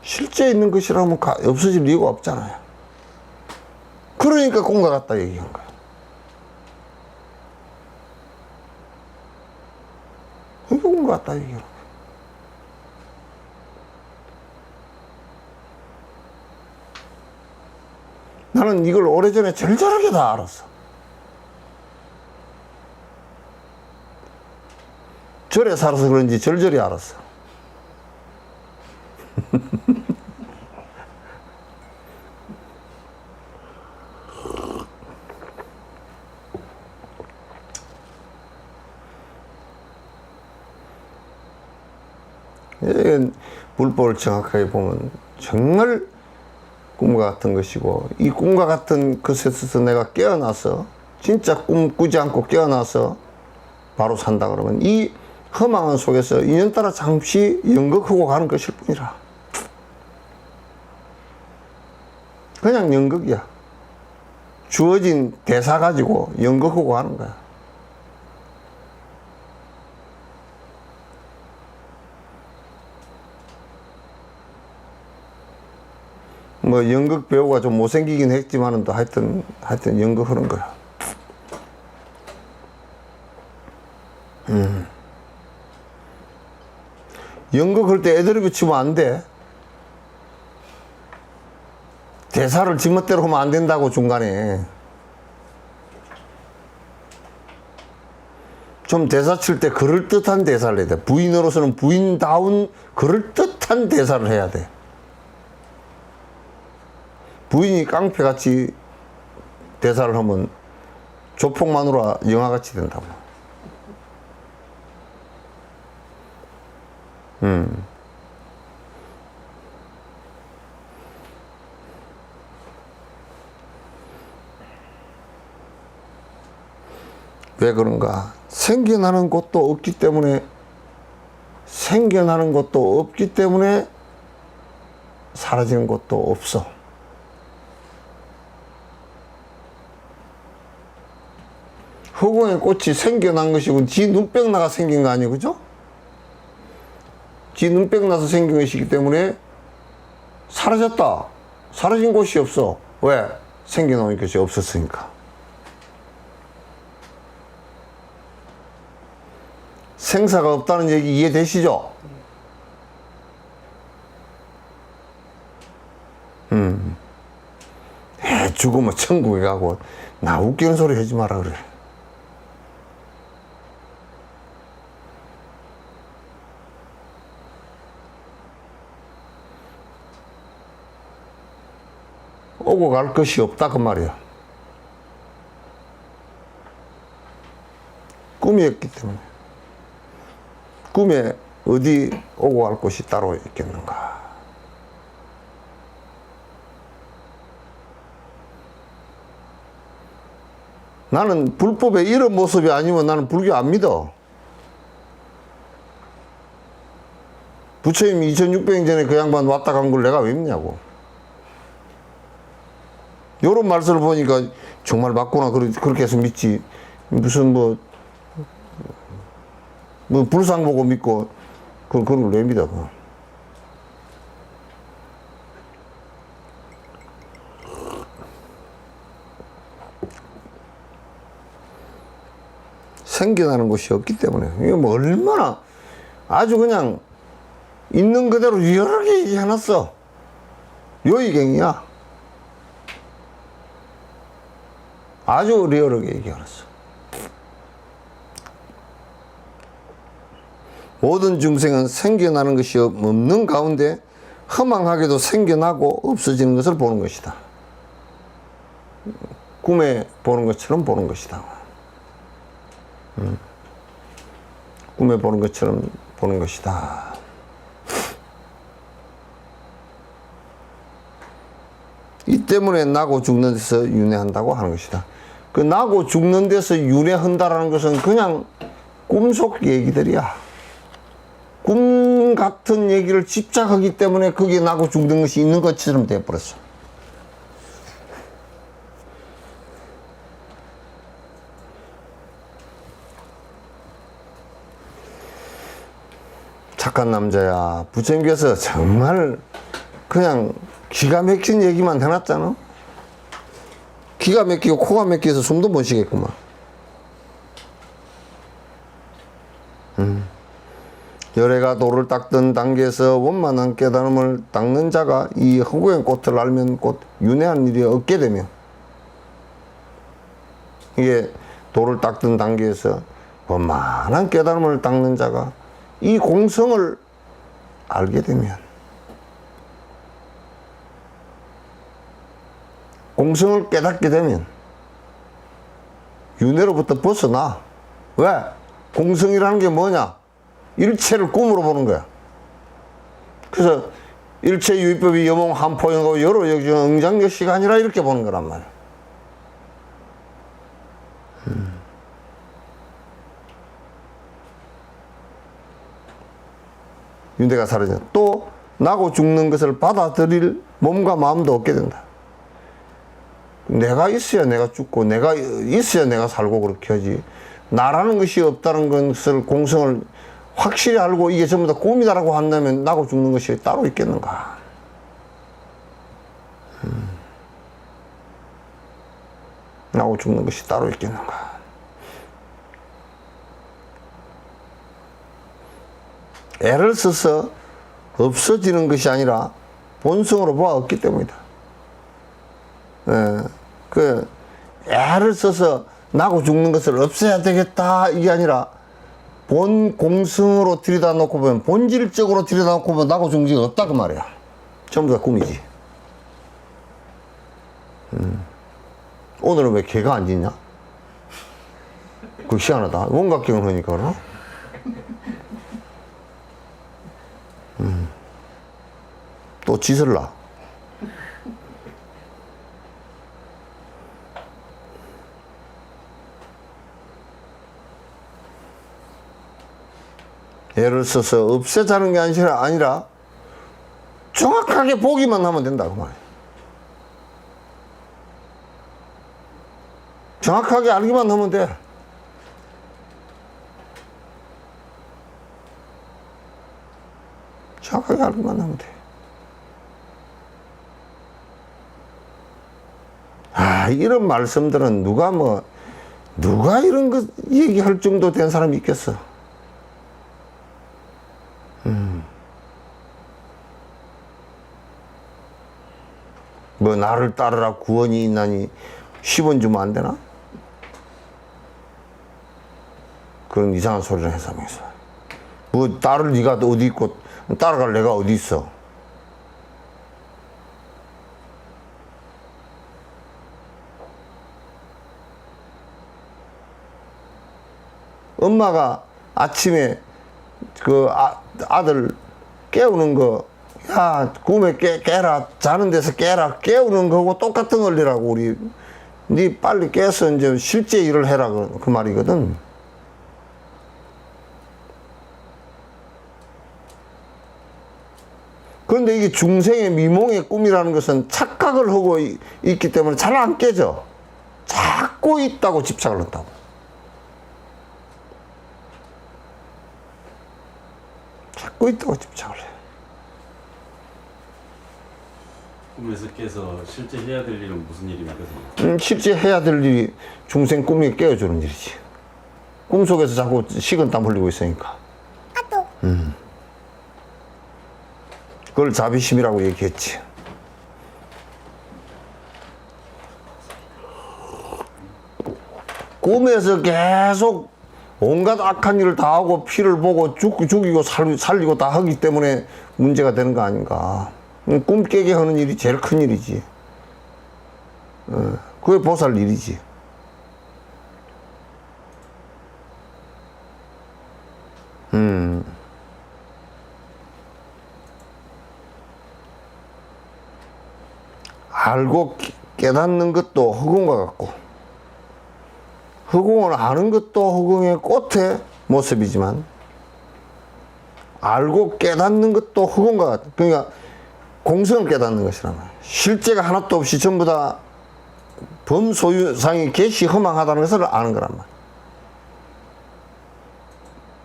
실제 있는 것이라면 없어질 이유가 없잖아요. 그러니까 꿈과 같다 얘기한 거야. 그러니까 꿈과 같다 얘기한 거야. 나는 이걸 오래전에 절절하게 다 알았어. 절에 살아서 그런지 절절히 알았어. 불법을 정확하게 보면 정말 꿈과 같은 것이고, 이 꿈과 같은 것에서 내가 깨어나서 진짜 꿈 꾸지 않고 깨어나서 바로 산다 그러면 이 허망한 속에서 인연따라 잠시 연극하고 가는 것일 뿐이라. 그냥 연극이야. 주어진 대사 가지고 연극하고 하는 거야. 뭐 연극 배우가 좀 못생기긴 했지만은 또 하여튼 연극 하는 거야. 연극 할 때 애드립 치면 안 돼. 대사를 지멋대로 하면 안 된다고 중간에. 좀 대사 칠 때 그럴듯한 대사를 해야 돼. 부인으로서는 부인다운 그럴듯한 대사를 해야 돼. 부인이 깡패같이 대사를 하면 조폭마누라 영화같이 된다고. 왜 그런가? 생겨나는 것도 없기 때문에 사라지는 것도 없어. 허공의 꽃이 생겨난 것이고 지 눈병 나가 생긴 거 아니에요, 그죠? 지 눈병 나서 생긴 것이기 때문에 사라졌다. 사라진 곳이 없어. 왜? 생겨나는 것이 없었으니까. 생사가 없다는 얘기 이해되시죠? 죽으면 천국에 가고 나 웃기는 소리 하지 마라 그래. 오고 갈 것이 없다 그 말이야. 꿈이었기 때문에. 꿈에 어디 오고 갈 곳이 따로 있겠는가. 나는 불법의 이런 모습이 아니면 나는 불교 안 믿어. 부처님 2600년 전에 그 양반 왔다 간 걸 내가 왜 믿냐고. 요런 말씀을 보니까 정말 맞구나 그렇게 해서 믿지. 무슨 뭐 불상 보고 믿고 그런 걸 왜 믿어. 생겨나는 곳이 없기 때문에. 이거 뭐 얼마나 아주 그냥 있는 그대로 여러 개 얘기해놨어. 요의경이야. 아주 리얼하게 얘기해놨어. 모든 중생은 생겨나는 것이 없는 가운데 허망하게도 생겨나고 없어지는 것을 보는 것이다. 꿈에 보는 것처럼 보는 것이다. 꿈에 보는 것처럼 보는 것이다. 이 때문에 나고 죽는 데서 윤회한다고 하는 것이다. 그 나고 죽는 데서 윤회한다라는 것은 그냥 꿈속 얘기들이야. 꿈 같은 얘기를 집착하기 때문에 거기에 나고 죽는 것이 있는 것처럼 돼버렸어. 착한 남자야. 부처님께서 정말 그냥 기가 막힌 얘기만 해놨잖아. 기가 막히고 코가 막혀서 숨도 못 쉬겠구만. 열애가 돌을 닦던 단계에서 원만한 깨달음을 닦는 자가 이 허구의 꽃을 알면 곧 윤회한 일이 없게 되며, 이게 돌을 닦던 단계에서 원만한 깨달음을 닦는 자가 이 공성을 알게 되면, 공성을 깨닫게 되면 윤회로부터 벗어나. 왜? 공성이라는 게 뭐냐? 일체를 꿈으로 보는 거야. 그래서 일체 유의법이 여몽 한포영하고 여러 여기중 응장여시가 아니라 이렇게 보는 거란 말이야. 윤대가 사라져. 또 나고 죽는 것을 받아들일 몸과 마음도 없게 된다. 내가 있어야 내가 죽고 내가 있어야 내가 살고 그렇게 하지. 나라는 것이 없다는 것을 공성을 확실히 알고 이게 전부 다 꿈이다라고 한다면 나고 죽는 것이 따로 있겠는가. 나고 죽는 것이 따로 있겠는가. 애를 써서 없어지는 것이 아니라 본성으로 보아 없기 때문이다. 그 애를 써서 나고 죽는 것을 없애야 되겠다 이게 아니라 본 공성으로 들여다 놓고 보면 본질적으로 들여다 놓고 보면 나고 죽는 게 없다 그 말이야. 전부 다 꿈이지. 오늘은 왜 개가 안 짖냐? 그거 희한하다. 원각경을 하니까 그러나? 또 짖을라. 예를 써서 없애자는 게 아니라 정확하게 보기만 하면 된다 그 말이야. 정확하게 알기만 하면 돼. 정확하게 알기만 하면 돼. 이런 말씀들은 누가 이런 거 얘기할 정도 된 사람이 있겠어. 나를 따르라 구원이 있나니 10원 주면 안 되나? 그런 이상한 소리를 해서 따를 네가 어디 있고 따라갈 내가 어디 있어. 엄마가 아침에 그 아들 깨우는 거, 야, 꿈에 깨라, 자는 데서 깨라, 깨우는 거하고 똑같은 원리라고, 우리. 네 빨리 깨서 이제 실제 일을 해라, 그 말이거든. 그런데 이게 중생의 미몽의 꿈이라는 것은 착각을 하고 있기 때문에 잘 안 깨져. 자꾸 있다고 집착을 한다고. 자꾸 있다고 집착을 해. 꿈에서 깨서 실제 해야 될 일은 무슨 일입니까, 선생님? 실제 해야 될 일이 중생 꿈이 깨워주는 일이지. 꿈속에서 자꾸 식은땀 흘리고 있으니까. 그걸 자비심이라고 얘기했지. 꿈에서 계속 온갖 악한 일을 다 하고 피를 보고 죽이고 살리고 다 하기 때문에 문제가 되는 거 아닌가. 꿈 깨게 하는 일이 제일 큰 일이지. 그게 보살 일이지. 알고 깨닫는 것도 허공과 같고, 허공을 아는 것도 허공의 꽃의 모습이지만, 알고 깨닫는 것도 허공과 같다. 그러니까 공성을 깨닫는 것이란 말이야. 실제가 하나도 없이 전부 다 범소유상이 개시 허망하다는 것을 아는 거란 말이야.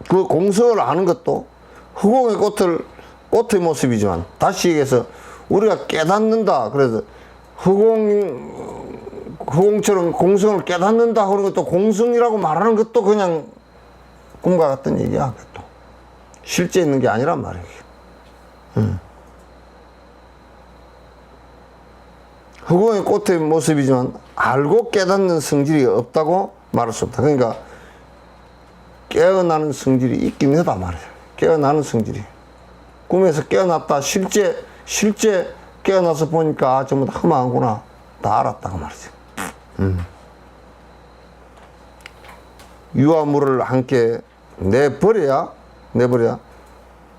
그 공성을 아는 것도 허공의 꽃의 모습이지만, 다시 얘기해서 우리가 깨닫는다. 그래서 허공처럼 공성을 깨닫는다 하는 것도, 공성이라고 말하는 것도 그냥 꿈과 같은 얘기야. 그것도 실제 있는 게 아니란 말이야. 허공의 꽃의 모습이지만 알고 깨닫는 성질이 없다고 말할 수 없다. 그러니까 깨어나는 성질이 있긴 하다 말이야. 깨어나는 성질이. 꿈에서 깨어났다. 실제 깨어나서 보니까 전부 다 허망하구나. 다 알았다고 말이지. 유와 물을 함께 내버려야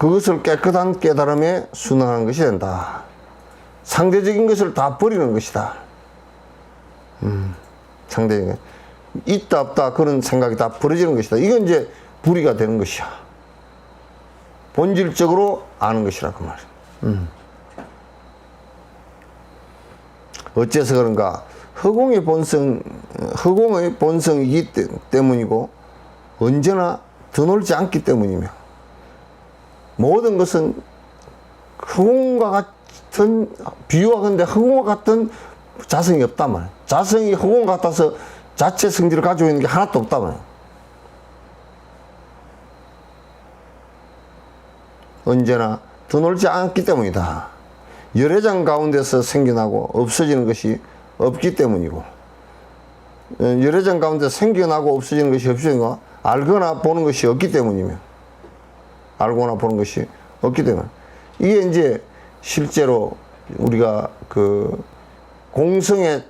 그것을 깨끗한 깨달음에 순응하는 것이 된다. 상대적인 것을 다 버리는 것이다. 상대적인 있다 없다 그런 생각이 다 버려지는 것이다. 이건 이제 불의가 되는 것이야. 본질적으로 아는 것이라고 말이야. 어째서 그런가? 허공의 본성이기 때문이고 언제나 드놀지 않기 때문이며 모든 것은 허공과 같은 비유와 근데 허공과 같은 자성이 없단 말이야. 자성이 허공 같아서 자체 성질을 가지고 있는 게 하나도 없단 말이야. 언제나 드놀지 않기 때문이다. 열애장 가운데서 생겨나고 없어지는 것이 없기 때문이고 열애장 가운데 생겨나고 없어지는 것이 없으니까 알거나 보는 것이 없기 때문이며 알거나 보는 것이 없기 때문에 이게 이제 실제로 우리가 그 공성의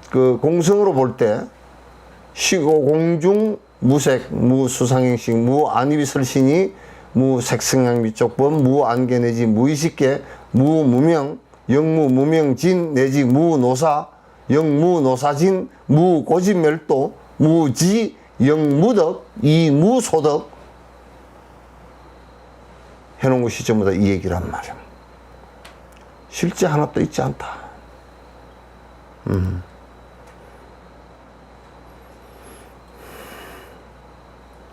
그 공성으로 볼 때 시고 공중 무색 무수상행식 무안입이설신이 무색성향미쪽법 무안개내지 무의식계 무무명 영무무명진 내지 무노사 영무노사진 무고진멸도 무지 영무덕 이무소덕 해놓은 것이 전부 다 이 얘기란 말이야. 실제 하나도 있지 않다.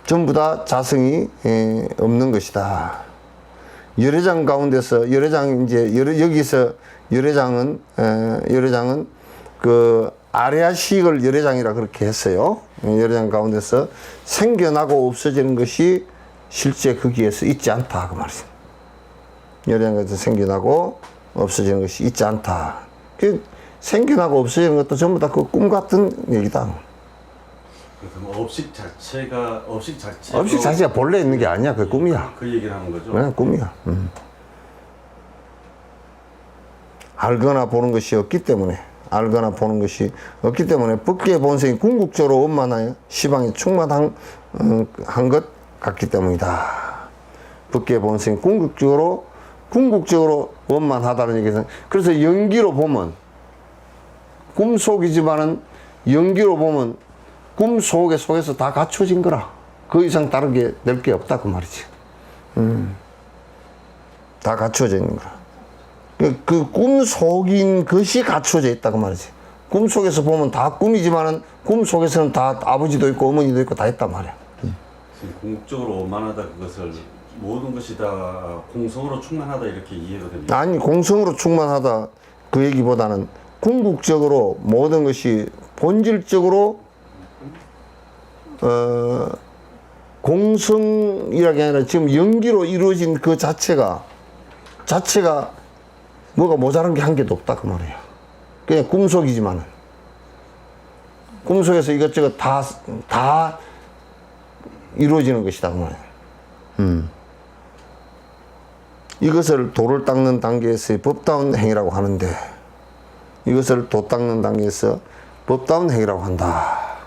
전부 다 자성이 없는 것이다. 열애장 가운데서 열애장 이제 여기서 열애장은 그 아레아식을 열애장이라 그렇게 했어요. 열애장 가운데서 생겨나고 없어지는 것이 실제 거기에서 있지 않다 그 말이죠. 열애장 가운데서 생겨나고 없어지는 것이 있지 않다. 그 생겨나고 없어지는 것도 전부 다 그 꿈 같은 얘기다. 그럼 업식 자체가 본래 있는 게 아니야. 그 꿈이야. 그 얘기를 하는 거죠. 그냥 꿈이야. 알거나 보는 것이 없기 때문에 법계의 본성이 궁극적으로 원만하여 시방에 충만한 것 같기 때문이다. 법계의 본성이 궁극적으로 원만하다는 얘기는 그래서 연기로 보면 꿈속이지만은 연기로 보면 꿈 속에서 다 갖춰진 거라. 그 이상 다르게 낼 게 없다 그 말이지. 다 갖춰져 있는 거라. 그 꿈 속인 것이 갖춰져 있다 그 말이지. 꿈 속에서 보면 다 꿈이지만은 꿈 속에서는 다 아버지도 있고 어머니도 있고 다 있단 말이야. 지금 궁극적으로 원만하다 그것을 모든 것이 다 공성으로 충만하다 이렇게 이해가 됩니다. 아니 공성으로 충만하다 그 얘기보다는 궁극적으로 모든 것이 본질적으로 공성이라는 게 아니라 지금 연기로 이루어진 그 자체가 뭐가 모자란 게 한 개도 없다 그 말이에요. 그냥 꿈속이지만은 꿈속에서 이것저것 다 이루어지는 것이다 그 말이에요. 이것을 도를 닦는 단계에서의 법다운 행위라고 하는데 이것을 도 닦는 단계에서 법다운 행위라고 한다.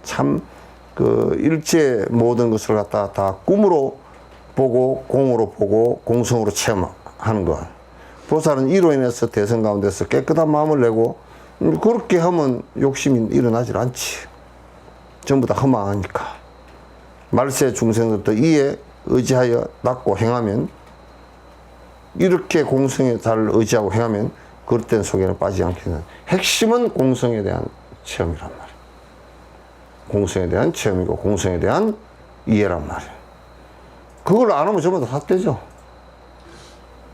참 그 일체 모든 것을 갖다 다 꿈으로 보고 공으로 보고 공성으로 체험하는 것. 보살은 이로 인해서 대선 가운데서 깨끗한 마음을 내고 그렇게 하면 욕심이 일어나질 않지. 전부 다 허망하니까. 말세 중생들도 이에 의지하여 닦고 행하면 이렇게 공성에 잘 의지하고 행하면 그릇된 속에는 빠지지 않게 되는 핵심은 공성에 대한 체험이란 말이야. 공성에 대한 체험이고 공성에 대한 이해란 말이야. 그걸 안 하면 전부 다 삿대죠.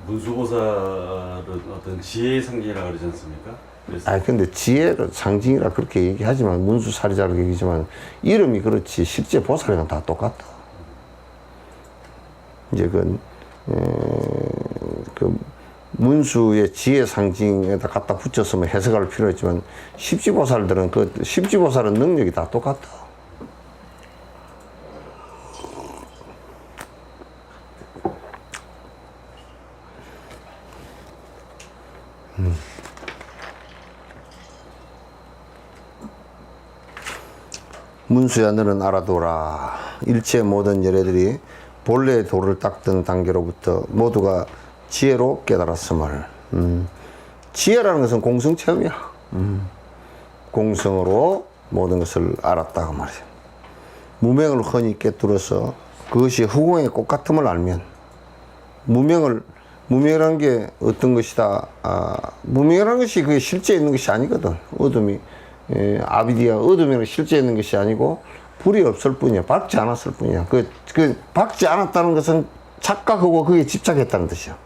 문수보살은 어떤 지혜의 상징이라고 그러지 않습니까? 아니 근데 지혜를 상징이라 그렇게 얘기하지만 문수사리자라고 얘기하지만 이름이 그렇지 실제 보살이랑 다 똑같다. 이제 그 문수의 지혜 상징에다 갖다 붙였으면 해석할 필요 있지만 십지보살들은 십지보살은 능력이 다 똑같다. 문수야 너는 알아둬라. 일체 모든 열애들이 본래의 도를 닦던 단계로부터 모두가 지혜로 깨달았음을. 지혜라는 것은 공성체험이야. 공성으로 모든 것을 알았다 그 말이야. 무명을 흔히 꿰뚫어서 그것이 허공의 꽃 같음을 알면, 무명이라는 게 어떤 것이다. 무명이라는 것이 그게 실제 있는 것이 아니거든. 어둠이, 아비디아, 어둠이라는 실제 있는 것이 아니고 불이 없을 뿐이야. 밝지 않았을 뿐이야. 그 밝지 않았다는 것은 착각하고 그게 집착했다는 뜻이야.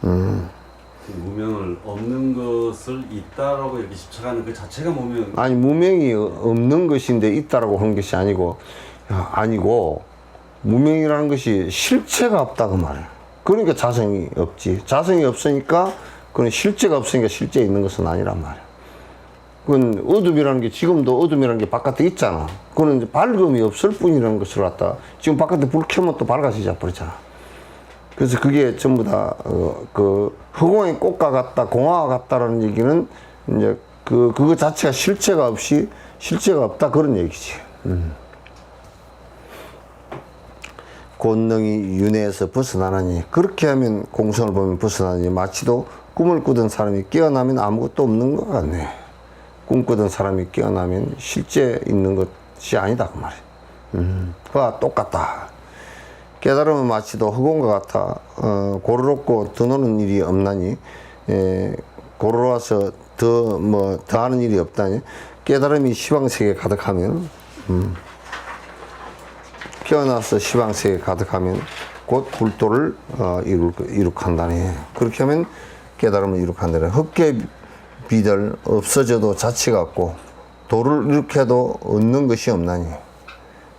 무명을 없는 것을 있다라고 이렇게 집착하는 그 자체가 무명. 아니, 무명이 없는 것인데 있다라고 하는 것이 아니고, 무명이라는 것이 실체가 없다 그 말이야. 그러니까 자성이 없지. 자성이 없으니까, 그건 실체가 없으니까 실제 있는 것은 아니란 말이야. 그건 어둠이라는 게, 지금도 어둠이라는 게 바깥에 있잖아. 그거는 이제 밝음이 없을 뿐이라는 것을 갖다, 지금 바깥에 불 켜면 또 밝아지자 버리잖아. 그래서 그게 전부 다, 허공의 꽃과 같다, 공화와 같다라는 얘기는, 이제, 그거 자체가 실체가 없다, 그런 얘기지. 권능이 윤회에서 벗어나나니, 그렇게 하면 공성을 보면 벗어나니, 마치도 꿈을 꾸던 사람이 깨어나면 아무것도 없는 것 같네. 꿈꾸던 사람이 깨어나면 실제 있는 것이 아니다, 그 말이야. 그와 똑같다. 깨달음은 마치도 허공과 같아 고로롭고 더 노는 일이 없나니, 고로로워서 더 하는 일이 없다니. 깨달음이 시방세계에 가득하면, 깨어나서 시방세계에 가득하면 곧 불도를 이룩한다니. 그렇게 하면 깨달음을 이룩한다니. 헛개비들 없어져도 자치가 없고 도를 이룩해도 얻는 것이 없나니.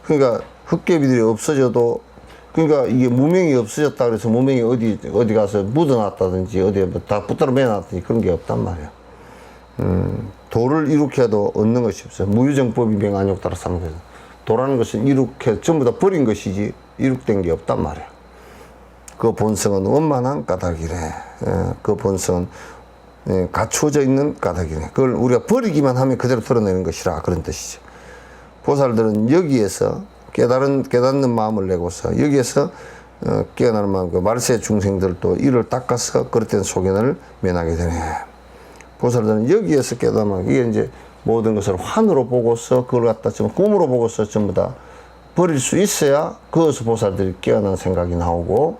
그러니까 헛개비들이 없어져도, 그러니까 이게 무명이 없어졌다 그래서 무명이 어디 가서 묻어놨다든지 어디에 다 붙들어 매놨다든지 그런 게 없단 말이야. 도를 이룩해도 얻는 것이 없어. 무유정법이 명안욕 따라 사는 거죠. 도라는 것은 이룩해 전부 다 버린 것이지 이룩된 게 없단 말이야. 그 본성은 원만한 까닭이래. 그 본성은 갖추어져 있는 까닭이네. 그걸 우리가 버리기만 하면 그대로 드러내는 것이라, 그런 뜻이죠. 보살들은 여기에서 깨닫는 마음을 내고서 여기에서 깨어나는 마음, 그 말세 중생들도 이를 닦아서 그릇된 소견을 면하게 되네. 보살들은 여기에서 깨닫는, 이게 이제 모든 것을 환으로 보고서 그걸 갖다 좀 꿈으로 보고서 전부 다 버릴 수 있어야 거기서 보살들이 깨어난 생각이 나오고,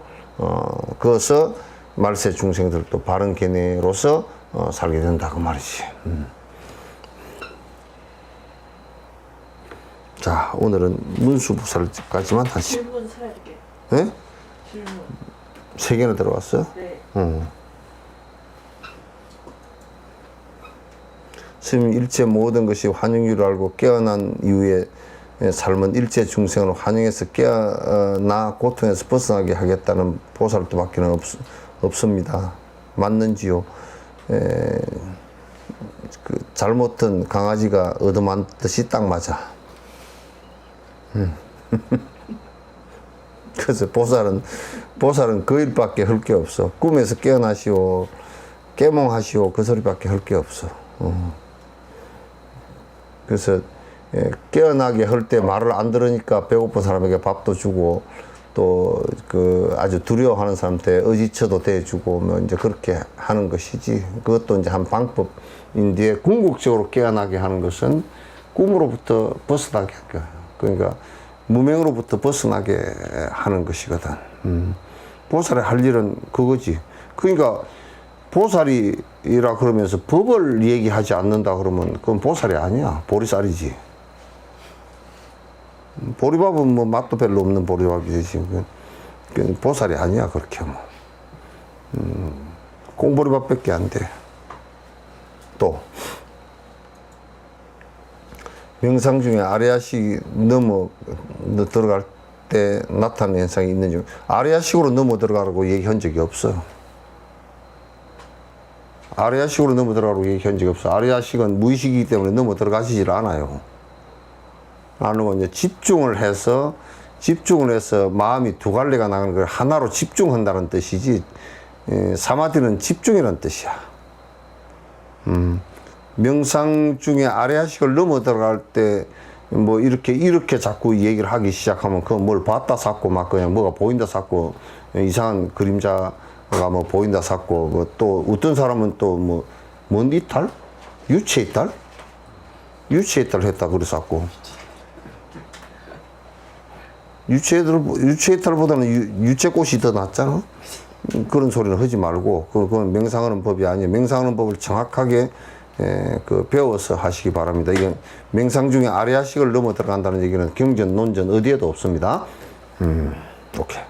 거기서 말세 중생들도 바른 견해로서 살게 된다 그 말이지. 자, 오늘은 문수보살까지만 다시. 질문 3개. 네? 질문. 3개나 들어왔어? 네. 스님, 일체 모든 것이 환영유를 알고 깨어난 이후에 삶은 일체 중생을 환영해서 깨어나 고통에서 벗어나게 하겠다는 보살도밖에 없습니다. 맞는지요? 잘못한 강아지가 얻어맞듯이 딱 맞아. 그래서 보살은 그 일밖에 할 게 없어. 꿈에서 깨어나시오, 깨몽하시오, 그 소리밖에 할 게 없어. 그래서 깨어나게 할 때 말을 안 들으니까 배고픈 사람에게 밥도 주고, 또 아주 두려워하는 사람한테 의지처도 대주고, 뭐 이제 그렇게 하는 것이지. 그것도 이제 한 방법인데, 궁극적으로 깨어나게 하는 것은 꿈으로부터 벗어나게 할 거야. 그러니까 무명으로부터 벗어나게 하는 것이거든. 보살이 할 일은 그거지. 그러니까 보살이라 그러면서 법을 얘기하지 않는다 그러면 그건 보살이 아니야. 보리쌀이지. 보리밥은 뭐 맛도 별로 없는 보리밥이지. 그건 보살이 아니야, 그렇게 하면. 꽁보리밥밖에 안 돼. 또 명상 중에 아레아식 넘어 들어갈 때 나타나는 현상이 있는지, 아레아식으로 넘어 들어가라고 얘기한 적이 없어요. 아레아식으로 넘어 들어가라고 얘기한 적이 없어. 아레아식은 무의식이기 때문에 넘어 들어가시질 않아요. 안 하고 이제 집중을 해서 마음이 두 갈래가 나가는 걸 하나로 집중한다는 뜻이지, 사마디는 집중이라는 뜻이야. 명상 중에 아레아식을 넘어 들어갈 때 뭐 이렇게 자꾸 얘기를 하기 시작하면 그건 뭘 봤다 샀고 막 그냥 뭐가 보인다 샀고 이상한 그림자가 뭐 보인다 샀고 뭐 또 어떤 사람은 또 뭐 뭔 이탈? 유체 이탈? 유체 이탈을 했다 그랬었고 유체 이탈보다는 유체꽃이 더 낫잖아. 그런 소리는 하지 말고 그건 명상하는 법이 아니에요. 명상하는 법을 정확하게 배워서 하시기 바랍니다. 이게 명상 중에 아리아식을 넘어 들어간다는 얘기는 경전, 논전 어디에도 없습니다. 오케이.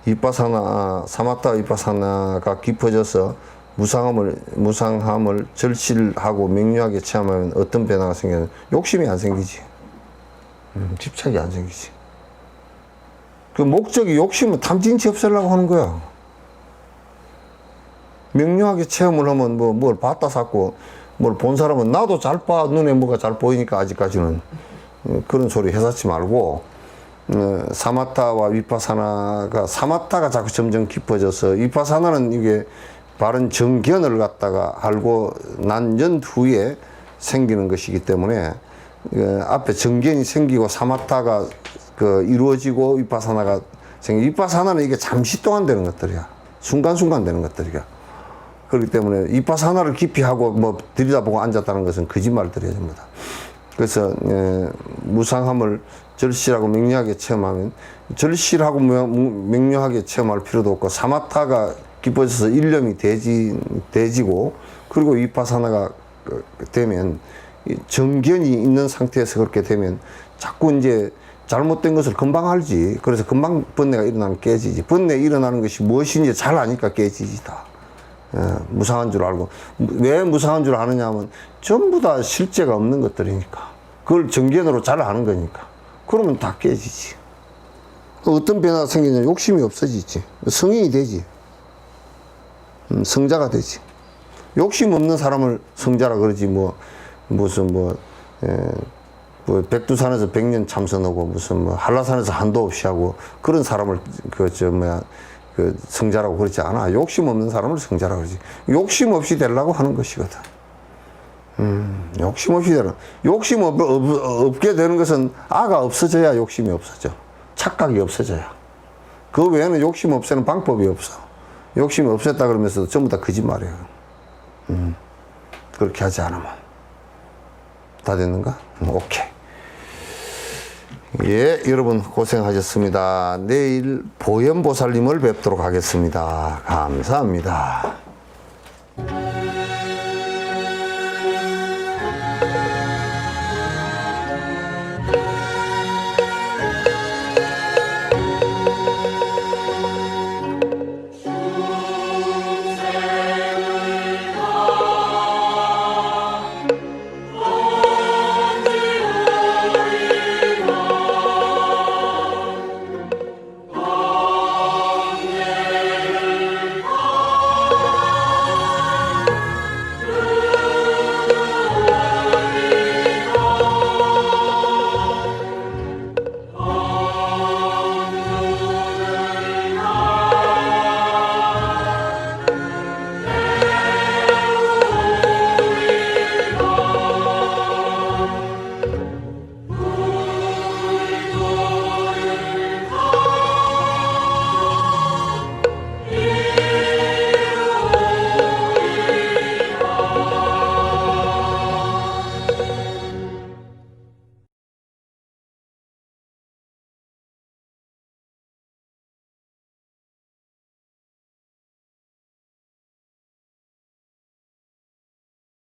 이빠사나, 사마타 이빠사나가 깊어져서 무상함을 절실하고 명료하게 체험하면 어떤 변화가 생기는? 욕심이 안 생기지. 집착이 안 생기지. 그 목적이 욕심은 탐진치 없애려고 하는 거야. 명료하게 체험을 하면 뭘 봤다 샀고 뭘 본 사람은 나도 잘 봐. 눈에 뭐가 잘 보이니까 아직까지는. 그런 소리 해사치 말고 사마타와 위파사나가 사마타가 자꾸 점점 깊어져서 위파사나는 이게 바른 정견을 갖다가 알고 난 연후에 생기는 것이기 때문에 앞에 정견이 생기고 사마타가 이루어지고 위파사나가 위파사나는 이게 잠시 동안 되는 것들이야. 순간순간 되는 것들이야. 그렇기 때문에 위파사나를 깊이 하고 뭐 들여다보고 앉았다는 것은 거짓말들이야 전부 다. 그래서 무상함을 절실하고 명료하게 체험하면 절실하고 명료하게 체험할 필요도 없고 사마타가 깊어져서 일념이 대지고 그리고 위파사나가 되면 정견이 있는 상태에서 그렇게 되면 자꾸 이제 잘못된 것을 금방 알지. 그래서 금방 번뇌가 일어나면 깨지지. 번뇌 일어나는 것이 무엇인지 잘 아니까 깨지지 다. 무상한 줄 알고. 왜 무상한 줄 아느냐 하면 전부 다 실제가 없는 것들이니까. 그걸 정견으로 잘 아는 거니까. 그러면 다 깨지지. 어떤 변화가 생기냐면 욕심이 없어지지. 성인이 되지. 성자가 되지. 욕심 없는 사람을 성자라 그러지 무슨 백두산에서 100년 참선하고 무슨 한라산에서 한도 없이 하고 그런 사람을 성자라고 그러지 않아. 욕심 없는 사람을 성자라고 그러지. 욕심 없이 되려고 하는 것이거든. 욕심 없이 되는. 욕심 없게 되는 것은 아가 없어져야 욕심이 없어져. 착각이 없어져야. 그 외에는 욕심 없애는 방법이 없어. 욕심이 없었다 그러면서도 전부 다 거짓말이에요. 그렇게 하지 않으면. 다 됐는가? 오케이. 예, 여러분 고생하셨습니다. 내일 보현보살님을 뵙도록 하겠습니다. 감사합니다.